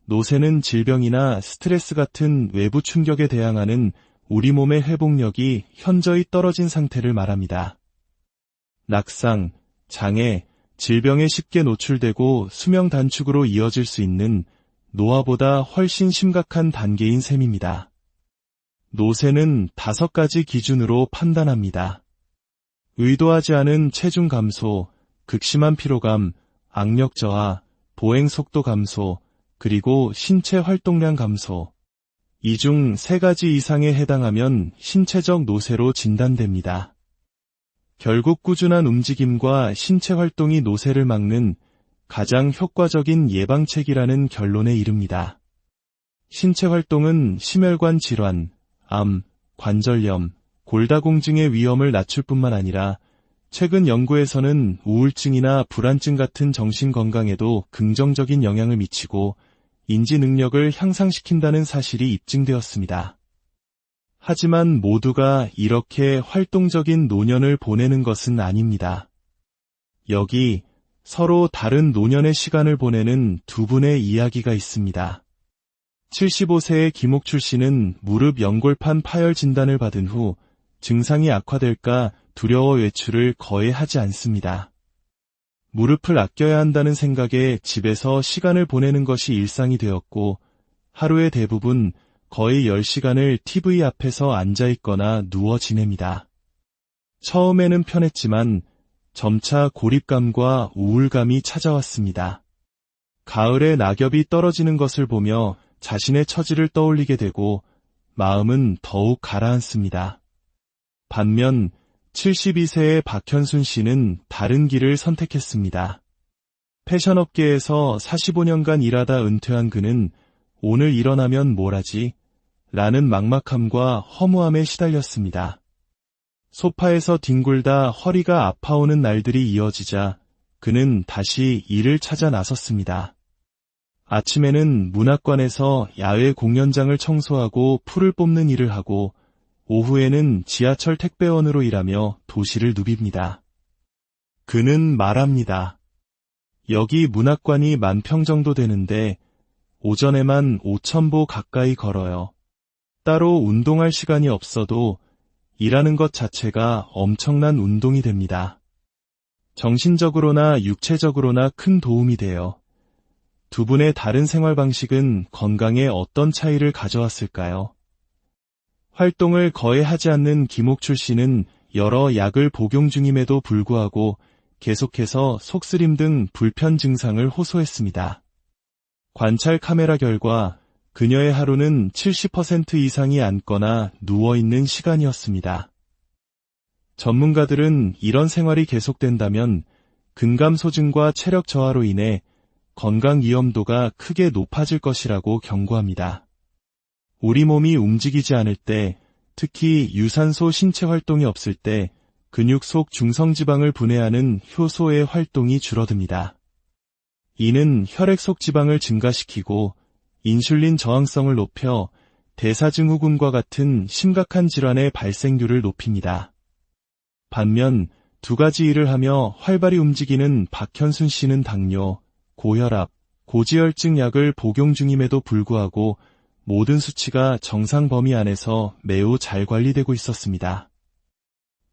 노쇠는 질병이나 스트레스 같은 외부 충격에 대항하는 우리 몸의 회복력이 현저히 떨어진 상태를 말합니다. 낙상, 장애, 질병에 쉽게 노출되고 수명 단축으로 이어질 수 있는 노화보다 훨씬 심각한 단계인 셈입니다. 노쇠는 5가지 기준으로 판단합니다. 의도하지 않은 체중 감소, 극심한 피로감, 악력 저하, 보행 속도 감소, 그리고 신체 활동량 감소. 이 중 3가지 이상에 해당하면 신체적 노쇠로 진단됩니다. 결국 꾸준한 움직임과 신체 활동이 노쇠를 막는 가장 효과적인 예방책이라는 결론에 이릅니다. 신체 활동은 심혈관 질환, 암, 관절염, 골다공증의 위험을 낮출 뿐만 아니라 최근 연구에서는 우울증이나 불안증 같은 정신건강에도 긍정적인 영향을 미치고 인지 능력을 향상시킨다는 사실이 입증되었습니다. 하지만 모두가 이렇게 활동적인 노년을 보내는 것은 아닙니다. 여기 서로 다른 노년의 시간을 보내는 두 분의 이야기가 있습니다. 75세의 김옥출 씨는 무릎 연골판 파열 진단을 받은 후 증상이 악화될까 두려워 외출을 거의 하지 않습니다. 무릎을 아껴야 한다는 생각에 집에서 시간을 보내는 것이 일상이 되었고 하루의 대부분 거의 10시간을 TV 앞에서 앉아있거나 누워 지냅니다. 처음에는 편했지만 점차 고립감과 우울감이 찾아왔습니다. 가을에 낙엽이 떨어지는 것을 보며 자신의 처지를 떠올리게 되고 마음은 더욱 가라앉습니다. 반면 72세의 박현순 씨는 다른 길을 선택했습니다. 패션업계에서 45년간 일하다 은퇴한 그는 오늘 일어나면 뭘 하지? 라는 막막함과 허무함에 시달렸습니다. 소파에서 뒹굴다 허리가 아파오는 날들이 이어지자 그는 다시 일을 찾아 나섰습니다. 아침에는 문학관에서 야외 공연장을 청소하고 풀을 뽑는 일을 하고 오후에는 지하철 택배원으로 일하며 도시를 누빕니다. 그는 말합니다. 여기 문학관이 10,000평 정도 되는데 오전에만 5,000보 가까이 걸어요. 따로 운동할 시간이 없어도 일하는 것 자체가 엄청난 운동이 됩니다. 정신적으로나 육체적으로나 큰 도움이 돼요. 두 분의 다른 생활 방식은 건강에 어떤 차이를 가져왔을까요? 활동을 거의 하지 않는 김옥출 씨는 여러 약을 복용 중임에도 불구하고 계속해서 속쓰림 등 불편 증상을 호소했습니다. 관찰 카메라 결과 그녀의 하루는 70% 이상이 앉거나 누워있는 시간이었습니다. 전문가들은 이런 생활이 계속된다면 근감 소진과 체력 저하로 인해 건강 위험도가 크게 높아질 것이라고 경고합니다. 우리 몸이 움직이지 않을 때, 특히 유산소 신체 활동이 없을 때 근육 속 중성지방을 분해하는 효소의 활동이 줄어듭니다. 이는 혈액 속 지방을 증가시키고 인슐린 저항성을 높여 대사증후군과 같은 심각한 질환의 발생률을 높입니다. 반면 두 가지 일을 하며 활발히 움직이는 박현순 씨는 당뇨, 고혈압, 고지혈증 약을 복용 중임에도 불구하고 모든 수치가 정상 범위 안에서 매우 잘 관리되고 있었습니다.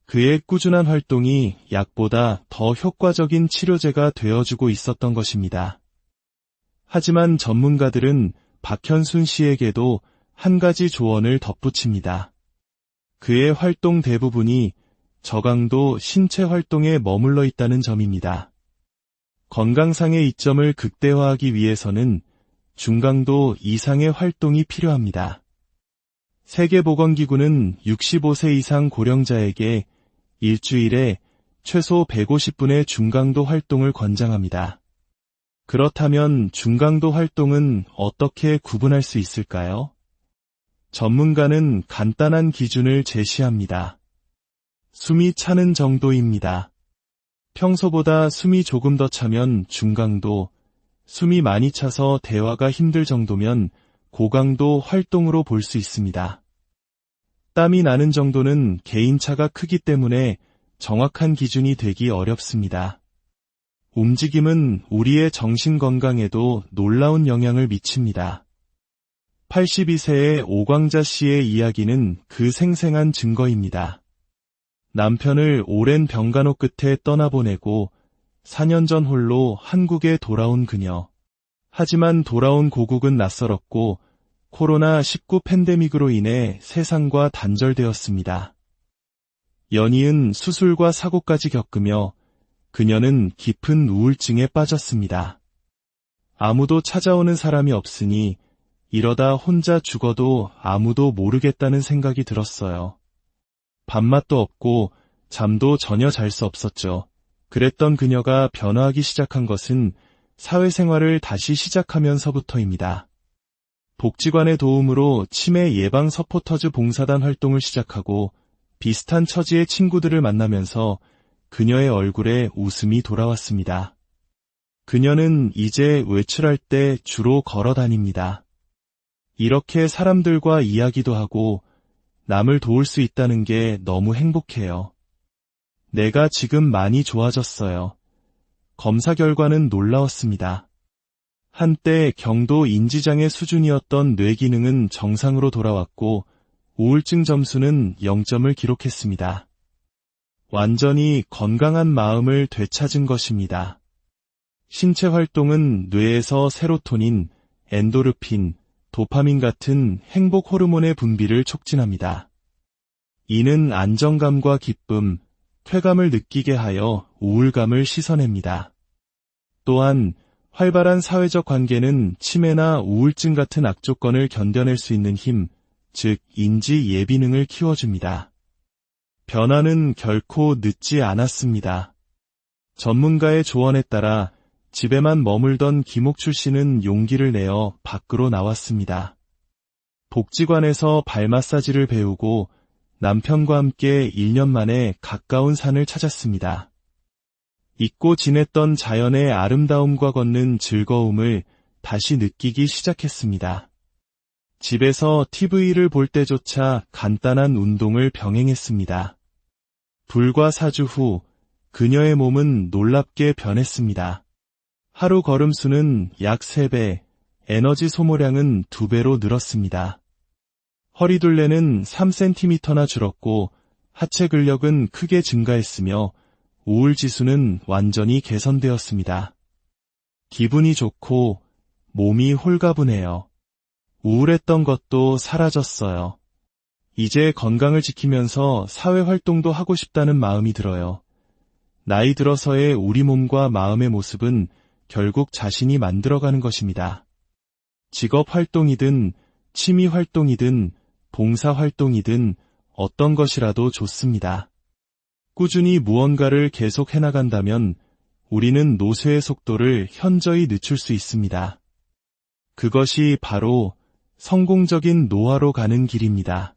그의 꾸준한 활동이 약보다 더 효과적인 치료제가 되어주고 있었던 것입니다. 하지만 전문가들은 박현순 씨에게도 한 가지 조언을 덧붙입니다. 그의 활동 대부분이 저강도 신체 활동에 머물러 있다는 점입니다. 건강상의 이점을 극대화하기 위해서는 중강도 이상의 활동이 필요합니다. 세계보건기구는 65세 이상 고령자에게 일주일에 최소 150분의 중강도 활동을 권장합니다. 그렇다면 중강도 활동은 어떻게 구분할 수 있을까요? 전문가는 간단한 기준을 제시합니다. 숨이 차는 정도입니다. 평소보다 숨이 조금 더 차면 중강도, 숨이 많이 차서 대화가 힘들 정도면 고강도 활동으로 볼 수 있습니다. 땀이 나는 정도는 개인차가 크기 때문에 정확한 기준이 되기 어렵습니다. 움직임은 우리의 정신 건강에도 놀라운 영향을 미칩니다. 82세의 오광자 씨의 이야기는 그 생생한 증거입니다. 남편을 오랜 병간호 끝에 떠나보내고 4년 전 홀로 한국에 돌아온 그녀. 하지만 돌아온 고국은 낯설었고 코로나19 팬데믹으로 인해 세상과 단절되었습니다. 연이은 수술과 사고까지 겪으며 그녀는 깊은 우울증에 빠졌습니다. 아무도 찾아오는 사람이 없으니 이러다 혼자 죽어도 아무도 모르겠다는 생각이 들었어요. 밥맛도 없고 잠도 전혀 잘 수 없었죠. 그랬던 그녀가 변화하기 시작한 것은 사회생활을 다시 시작하면서부터입니다. 복지관의 도움으로 치매 예방 서포터즈 봉사단 활동을 시작하고 비슷한 처지의 친구들을 만나면서 그녀의 얼굴에 웃음이 돌아왔습니다. 그녀는 이제 외출할 때 주로 걸어 다닙니다. 이렇게 사람들과 이야기도 하고 남을 도울 수 있다는 게 너무 행복해요. 내가 지금 많이 좋아졌어요. 검사 결과는 놀라웠습니다. 한때 경도 인지장애 수준이었던 뇌 기능은 정상으로 돌아왔고 우울증 점수는 0점을 기록했습니다. 완전히 건강한 마음을 되찾은 것입니다. 신체 활동은 뇌에서 세로토닌, 엔도르핀, 도파민 같은 행복 호르몬의 분비를 촉진합니다. 이는 안정감과 기쁨, 쾌감을 느끼게 하여 우울감을 씻어냅니다. 또한 활발한 사회적 관계는 치매나 우울증 같은 악조건을 견뎌낼 수 있는 힘, 즉 인지 예비능을 키워줍니다. 변화는 결코 늦지 않았습니다. 전문가의 조언에 따라 집에만 머물던 김옥출 씨는 용기를 내어 밖으로 나왔습니다. 복지관에서 발 마사지를 배우고 남편과 함께 1년 만에 가까운 산을 찾았습니다. 잊고 지냈던 자연의 아름다움과 걷는 즐거움을 다시 느끼기 시작했습니다. 집에서 TV를 볼 때조차 간단한 운동을 병행했습니다. 불과 4주 후 그녀의 몸은 놀랍게 변했습니다. 하루 걸음수는 약 3배, 에너지 소모량은 2배로 늘었습니다. 허리둘레는 3cm나 줄었고 하체 근력은 크게 증가했으며 우울지수는 완전히 개선되었습니다. 기분이 좋고 몸이 홀가분해요. 우울했던 것도 사라졌어요. 이제 건강을 지키면서 사회활동도 하고 싶다는 마음이 들어요. 나이 들어서의 우리 몸과 마음의 모습은 결국 자신이 만들어가는 것입니다. 직업 활동이든 취미 활동이든 봉사 활동이든 어떤 것이라도 좋습니다. 꾸준히 무언가를 계속 해나간다면 우리는 노쇠의 속도를 현저히 늦출 수 있습니다. 그것이 바로 성공적인 노화로 가는 길입니다.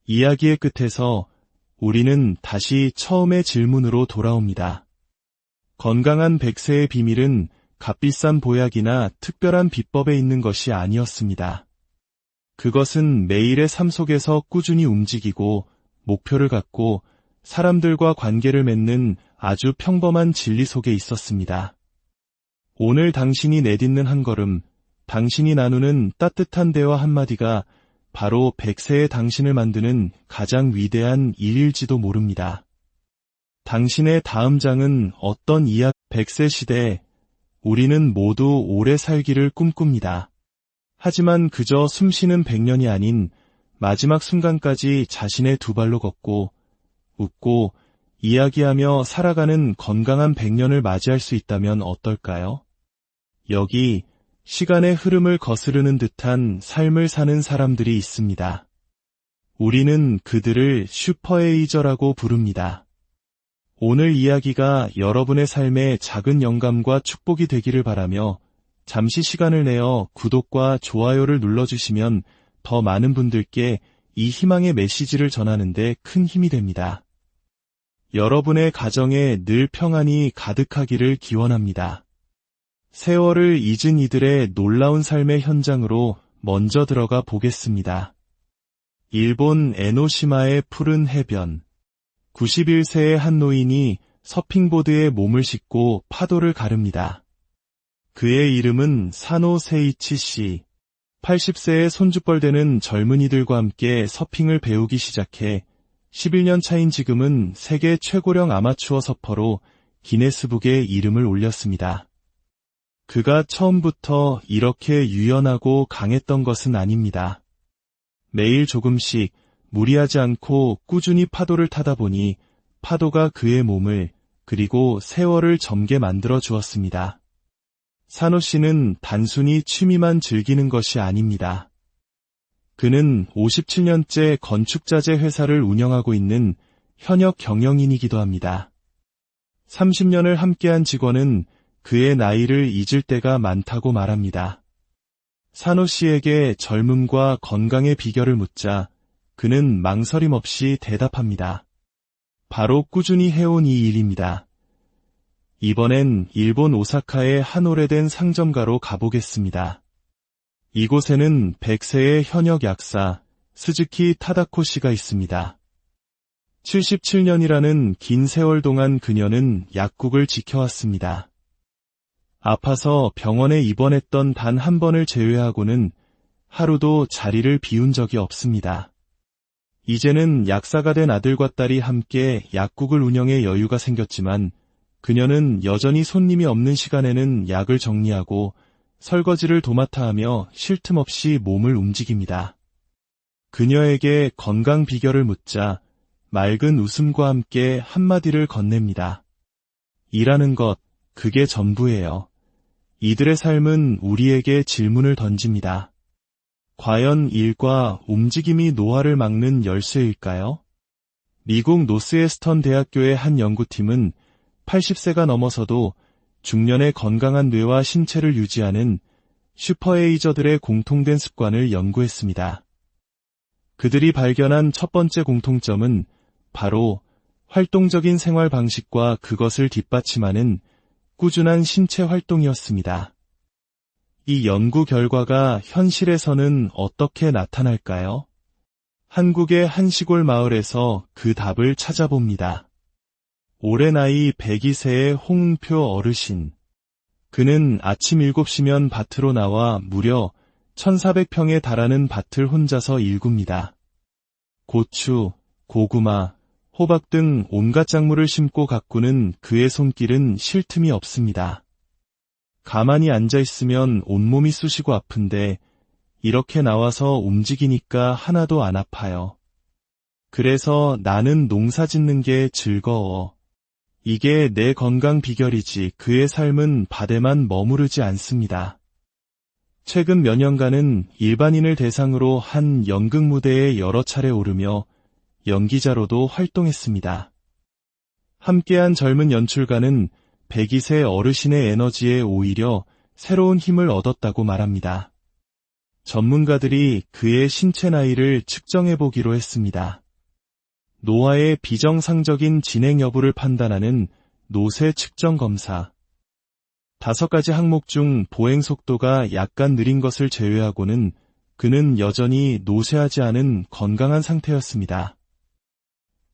이야기의 끝에서 우리는 다시 처음의 질문으로 돌아옵니다. 건강한 100세의 비밀은 값비싼 보약이나 특별한 비법에 있는 것이 아니었습니다. 그것은 매일의 삶 속에서 꾸준히 움직이고 목표를 갖고 사람들과 관계를 맺는 아주 평범한 진리 속에 있었습니다. 오늘 당신이 내딛는 한 걸음, 당신이 나누는 따뜻한 대화 한마디가 바로 100세의 당신을 만드는 가장 위대한 일일지도 모릅니다. 당신의 다음 장은 어떤 100세 시대에 우리는 모두 오래 살기를 꿈꿉니다. 하지만 그저 숨쉬는 100년이 아닌 마지막 순간까지 자신의 두 발로 걷고 웃고 이야기하며 살아가는 건강한 100년을 맞이할 수 있다면 어떨까요? 여기 시간의 흐름을 거스르는 듯한 삶을 사는 사람들이 있습니다. 우리는 그들을 슈퍼에이저라고 부릅니다. 오늘 이야기가 여러분의 삶에 작은 영감과 축복이 되기를 바라며 잠시 시간을 내어 구독과 좋아요를 눌러주시면 더 많은 분들께 이 희망의 메시지를 전하는 데 큰 힘이 됩니다. 여러분의 가정에 늘 평안이 가득하기를 기원합니다. 세월을 잊은 이들의 놀라운 삶의 현장으로 먼저 들어가 보겠습니다. 일본 에노시마의 푸른 해변. 91세의 한 노인이 서핑보드에 몸을 싣고 파도를 가릅니다. 그의 이름은 사노 세이치 씨. 80세의 손주뻘 되는 젊은이들과 함께 서핑을 배우기 시작해 11년 차인 지금은 세계 최고령 아마추어 서퍼로 기네스북에 이름을 올렸습니다. 그가 처음부터 이렇게 유연하고 강했던 것은 아닙니다. 매일 조금씩 무리하지 않고 꾸준히 파도를 타다 보니 파도가 그의 몸을 그리고 세월을 젊게 만들어 주었습니다. 사노 씨는 단순히 취미만 즐기는 것이 아닙니다. 그는 57년째 건축자재 회사를 운영하고 있는 현역 경영인이기도 합니다. 30년을 함께한 직원은 그의 나이를 잊을 때가 많다고 말합니다. 사노 씨에게 젊음과 건강의 비결을 묻자 그는 망설임 없이 대답합니다. 바로 꾸준히 해온 이 일입니다. 이번엔 일본 오사카의 한 오래된 상점가로 가보겠습니다. 이곳에는 100세의 현역 약사 스즈키 타다코 씨가 있습니다. 77년이라는 긴 세월 동안 그녀는 약국을 지켜왔습니다. 아파서 병원에 입원했던 단 한 번을 제외하고는 하루도 자리를 비운 적이 없습니다. 이제는 약사가 된 아들과 딸이 함께 약국을 운영해 여유가 생겼지만 그녀는 여전히 손님이 없는 시간에는 약을 정리하고 설거지를 도맡아 하며 쉴 틈 없이 몸을 움직입니다. 그녀에게 건강 비결을 묻자 맑은 웃음과 함께 한마디를 건넵니다. 일하는 것, 그게 전부예요. 이들의 삶은 우리에게 질문을 던집니다. 과연 일과 움직임이 노화를 막는 열쇠일까요? 미국 노스웨스턴 대학교의 한 연구팀은 80세가 넘어서도 중년의 건강한 뇌와 신체를 유지하는 슈퍼에이저들의 공통된 습관을 연구했습니다. 그들이 발견한 첫 번째 공통점은 바로 활동적인 생활 방식과 그것을 뒷받침하는 꾸준한 신체 활동이었습니다. 이 연구 결과가 현실에서는 어떻게 나타날까요? 한국의 한 시골 마을에서 그 답을 찾아봅니다. 올해 나이 102세의 홍은표 어르신. 그는 아침 7시면 밭으로 나와 무려 1400평에 달하는 밭을 혼자서 일굽니다. 고추, 고구마, 호박 등 온갖 작물을 심고 가꾸는 그의 손길은 쉴 틈이 없습니다. 가만히 앉아있으면 온몸이 쑤시고 아픈데 이렇게 나와서 움직이니까 하나도 안 아파요. 그래서 나는 농사 짓는 게 즐거워. 이게 내 건강 비결이지. 그의 삶은 밭에만 머무르지 않습니다. 최근 몇 년간은 일반인을 대상으로 한 연극 무대에 여러 차례 오르며 연기자로도 활동했습니다. 함께한 젊은 연출가는 102세 어르신의 에너지에 오히려 새로운 힘을 얻었다고 말합니다. 전문가들이 그의 신체 나이를 측정해보기로 했습니다. 노화의 비정상적인 진행 여부를 판단하는 노쇠 측정 검사. 5가지 항목 중 보행 속도가 약간 느린 것을 제외하고는 그는 여전히 노쇠하지 않은 건강한 상태였습니다.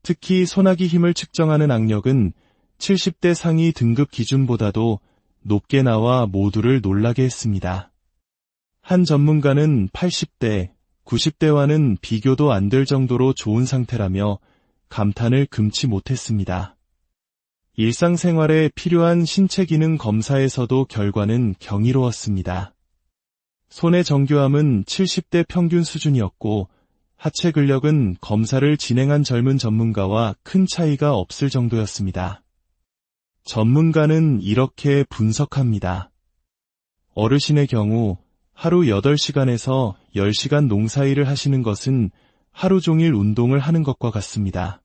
특히 소나기 힘을 측정하는 악력은 70대 상위 등급 기준보다도 높게 나와 모두를 놀라게 했습니다. 한 전문가는 80대, 90대와는 비교도 안 될 정도로 좋은 상태라며 감탄을 금치 못했습니다. 일상생활에 필요한 신체 기능 검사에서도 결과는 경이로웠습니다. 손의 정교함은 70대 평균 수준이었고 하체 근력은 검사를 진행한 젊은 전문가와 큰 차이가 없을 정도였습니다. 전문가는 이렇게 분석합니다. 어르신의 경우 하루 8시간에서 10시간 농사일을 하시는 것은 하루 종일 운동을 하는 것과 같습니다.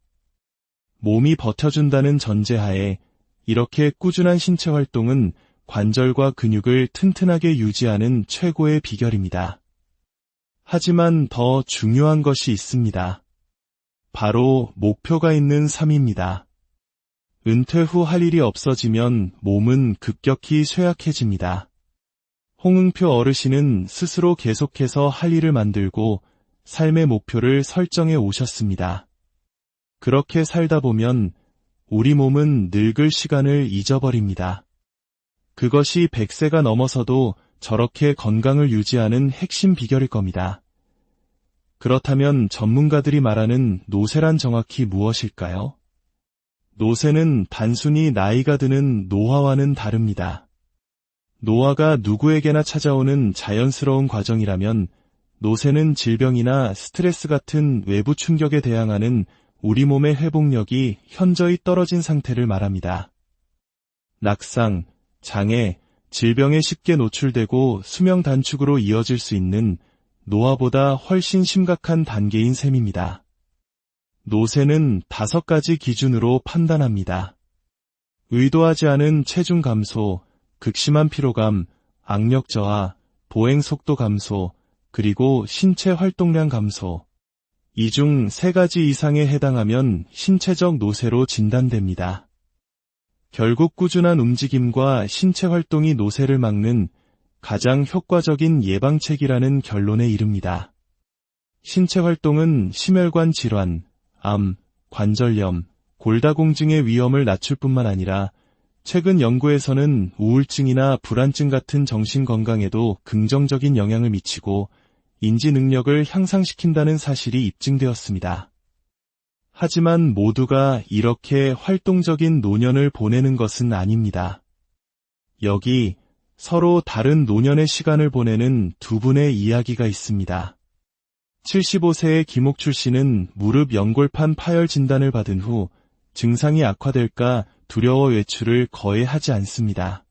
몸이 버텨준다는 전제하에 이렇게 꾸준한 신체 활동은 관절과 근육을 튼튼하게 유지하는 최고의 비결입니다. 하지만 더 중요한 것이 있습니다. 바로 목표가 있는 삶입니다. 은퇴 후 할 일이 없어지면 몸은 급격히 쇠약해집니다. 홍응표 어르신은 스스로 계속해서 할 일을 만들고 삶의 목표를 설정해 오셨습니다. 그렇게 살다 보면 우리 몸은 늙을 시간을 잊어버립니다. 그것이 100세가 넘어서도 저렇게 건강을 유지하는 핵심 비결일 겁니다. 그렇다면 전문가들이 말하는 노쇠란 정확히 무엇일까요? 노쇠는 단순히 나이가 드는 노화와는 다릅니다. 노화가 누구에게나 찾아오는 자연스러운 과정이라면 노쇠는 질병이나 스트레스 같은 외부 충격에 대항하는 우리 몸의 회복력이 현저히 떨어진 상태를 말합니다. 낙상, 장애, 질병에 쉽게 노출되고 수명 단축으로 이어질 수 있는 노화보다 훨씬 심각한 단계인 셈입니다. 노쇠는 5가지 기준으로 판단합니다. 의도하지 않은 체중 감소, 극심한 피로감, 악력 저하, 보행 속도 감소, 그리고 신체 활동량 감소. 이 중 3가지 이상에 해당하면 신체적 노쇠로 진단됩니다. 결국 꾸준한 움직임과 신체 활동이 노쇠를 막는 가장 효과적인 예방책이라는 결론에 이릅니다. 신체 활동은 심혈관 질환, 암, 관절염, 골다공증의 위험을 낮출 뿐만 아니라 최근 연구에서는 우울증이나 불안증 같은 정신건강에도 긍정적인 영향을 미치고 인지 능력을 향상시킨다는 사실이 입증되었습니다. 하지만 모두가 이렇게 활동적인 노년을 보내는 것은 아닙니다. 여기 서로 다른 노년의 시간을 보내는 두 분의 이야기가 있습니다. 75세의 김옥출 씨는 무릎 연골판 파열 진단을 받은 후 증상이 악화될까 두려워 외출을 거의 하지 않습니다.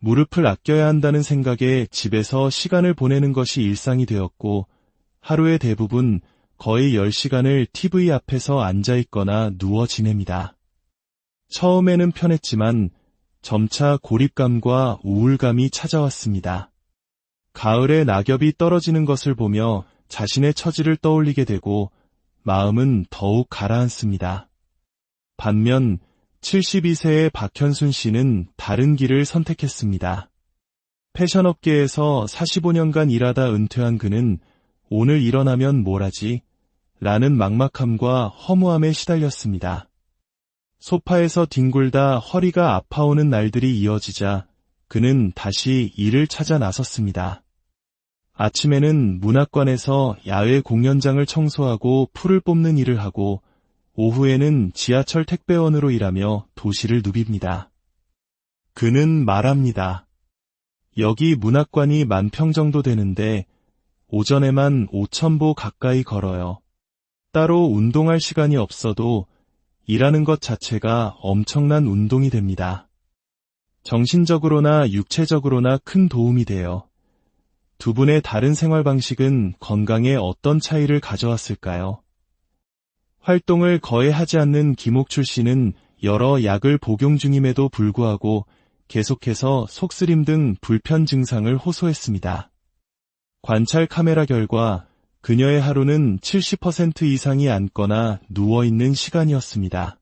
무릎을 아껴야 한다는 생각에 집에서 시간을 보내는 것이 일상이 되었고 하루의 대부분 거의 10시간을 TV 앞에서 앉아있거나 누워 지냅니다. 처음에는 편했지만 점차 고립감과 우울감이 찾아왔습니다. 가을에 낙엽이 떨어지는 것을 보며 자신의 처지를 떠올리게 되고 마음은 더욱 가라앉습니다. 반면 72세의 박현순 씨는 다른 길을 선택했습니다. 패션업계에서 45년간 일하다 은퇴한 그는 오늘 일어나면 뭘 하지? 라는 막막함과 허무함에 시달렸습니다. 소파에서 뒹굴다 허리가 아파오는 날들이 이어지자 그는 다시 일을 찾아 나섰습니다. 아침에는 문학관에서 야외 공연장을 청소하고 풀을 뽑는 일을 하고 오후에는 지하철 택배원으로 일하며 도시를 누빕니다. 그는 말합니다. 여기 문학관이 10,000평 정도 되는데 오전에만 5,000보 가까이 걸어요. 따로 운동할 시간이 없어도 일하는 것 자체가 엄청난 운동이 됩니다. 정신적으로나 육체적으로나 큰 도움이 돼요. 두 분의 다른 생활 방식은 건강에 어떤 차이를 가져왔을까요? 활동을 거의 하지 않는 김옥출 씨는 여러 약을 복용 중임에도 불구하고 계속해서 속쓰림 등 불편 증상을 호소했습니다. 관찰 카메라 결과 그녀의 하루는 70% 이상이 앉거나 누워있는 시간이었습니다.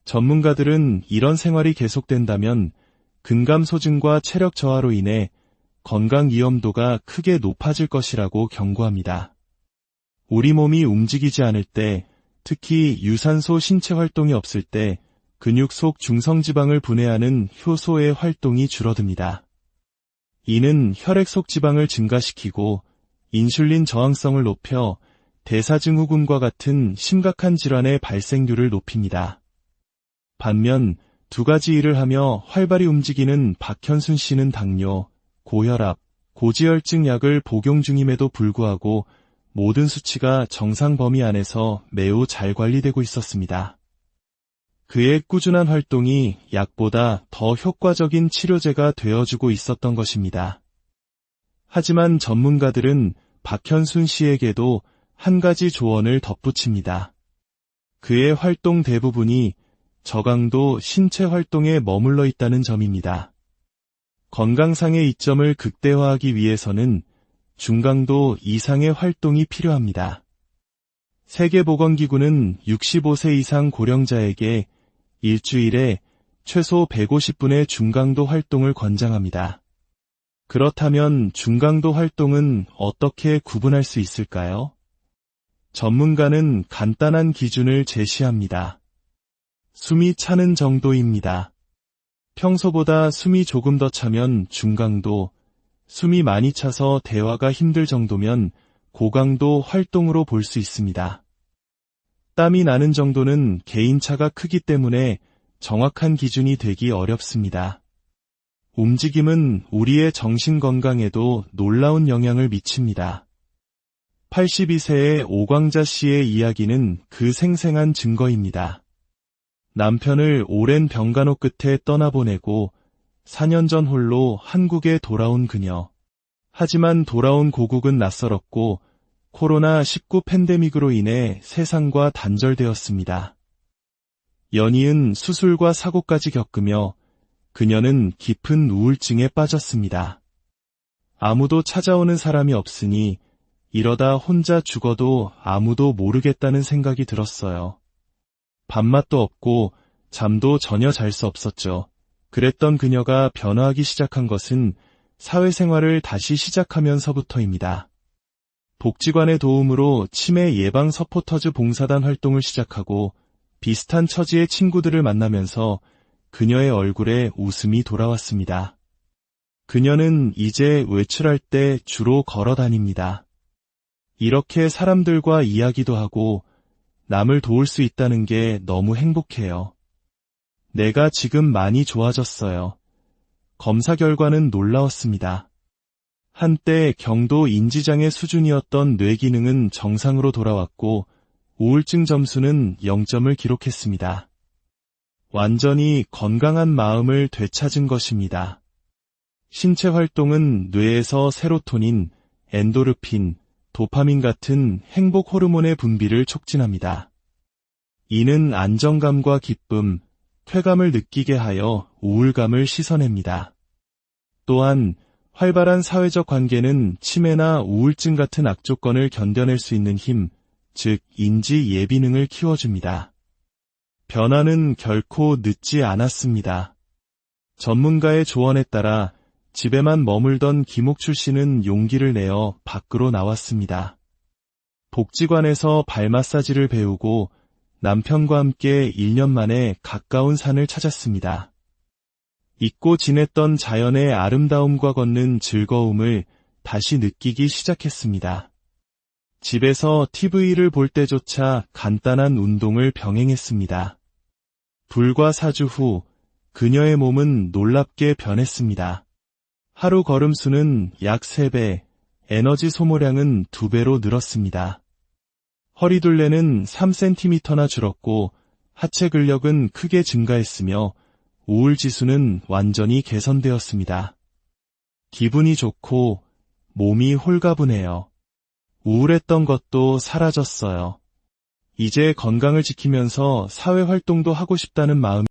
전문가들은 이런 생활이 계속된다면 근감소증과 체력 저하로 인해 건강 위험도가 크게 높아질 것이라고 경고합니다. 우리 몸이 움직이지 않을 때, 특히 유산소 신체 활동이 없을 때 근육 속 중성지방을 분해하는 효소의 활동이 줄어듭니다. 이는 혈액 속 지방을 증가시키고 인슐린 저항성을 높여 대사증후군과 같은 심각한 질환의 발생률을 높입니다. 반면 두 가지 일을 하며 활발히 움직이는 박현순 씨는 당뇨, 고혈압, 고지혈증 약을 복용 중임에도 불구하고 모든 수치가 정상 범위 안에서 매우 잘 관리되고 있었습니다. 그의 꾸준한 활동이 약보다 더 효과적인 치료제가 되어주고 있었던 것입니다. 하지만 전문가들은 박현순 씨에게도 한 가지 조언을 덧붙입니다. 그의 활동 대부분이 저강도 신체 활동에 머물러 있다는 점입니다. 건강상의 이점을 극대화하기 위해서는 중강도 이상의 활동이 필요합니다. 세계보건기구는 65세 이상 고령자에게 일주일에 최소 150분의 중강도 활동을 권장합니다. 그렇다면 중강도 활동은 어떻게 구분할 수 있을까요? 전문가는 간단한 기준을 제시합니다. 숨이 차는 정도입니다. 평소보다 숨이 조금 더 차면 중강도, 숨이 많이 차서 대화가 힘들 정도면 고강도 활동으로 볼 수 있습니다. 땀이 나는 정도는 개인차가 크기 때문에 정확한 기준이 되기 어렵습니다. 움직임은 우리의 정신 건강에도 놀라운 영향을 미칩니다. 82세의 오광자 씨의 이야기는 그 생생한 증거입니다. 남편을 오랜 병간호 끝에 떠나보내고 4년 전 홀로 한국에 돌아온 그녀. 하지만 돌아온 고국은 낯설었고 코로나19 팬데믹으로 인해 세상과 단절되었습니다. 연이은 수술과 사고까지 겪으며 그녀는 깊은 우울증에 빠졌습니다. 아무도 찾아오는 사람이 없으니 이러다 혼자 죽어도 아무도 모르겠다는 생각이 들었어요. 밥맛도 없고 잠도 전혀 잘 수 없었죠. 그랬던 그녀가 변화하기 시작한 것은 사회생활을 다시 시작하면서부터입니다. 복지관의 도움으로 치매 예방 서포터즈 봉사단 활동을 시작하고 비슷한 처지의 친구들을 만나면서 그녀의 얼굴에 웃음이 돌아왔습니다. 그녀는 이제 외출할 때 주로 걸어 다닙니다. 이렇게 사람들과 이야기도 하고 남을 도울 수 있다는 게 너무 행복해요. 내가 지금 많이 좋아졌어요. 검사 결과는 놀라웠습니다. 한때 경도 인지장애 수준이었던 뇌 기능은 정상으로 돌아왔고 우울증 점수는 0점을 기록했습니다. 완전히 건강한 마음을 되찾은 것입니다. 신체 활동은 뇌에서 세로토닌, 엔도르핀, 도파민 같은 행복 호르몬의 분비를 촉진합니다. 이는 안정감과 기쁨, 쾌감을 느끼게 하여 우울감을 씻어냅니다. 또한 활발한 사회적 관계는 치매나 우울증 같은 악조건을 견뎌낼 수 있는 힘, 즉 인지 예비능을 키워줍니다. 변화는 결코 늦지 않았습니다. 전문가의 조언에 따라 집에만 머물던 김옥출 씨는 용기를 내어 밖으로 나왔습니다. 복지관에서 발 마사지를 배우고 남편과 함께 1년 만에 가까운 산을 찾았습니다. 잊고 지냈던 자연의 아름다움과 걷는 즐거움을 다시 느끼기 시작했습니다. 집에서 TV를 볼 때조차 간단한 운동을 병행했습니다. 불과 4주 후 그녀의 몸은 놀랍게 변했습니다. 하루 걸음수는 약 3배, 에너지 소모량은 2배로 늘었습니다. 허리둘레는 3cm나 줄었고 하체 근력은 크게 증가했으며 우울지수는 완전히 개선되었습니다. 기분이 좋고 몸이 홀가분해요. 우울했던 것도 사라졌어요. 이제 건강을 지키면서 사회 활동도 하고 싶다는 마음이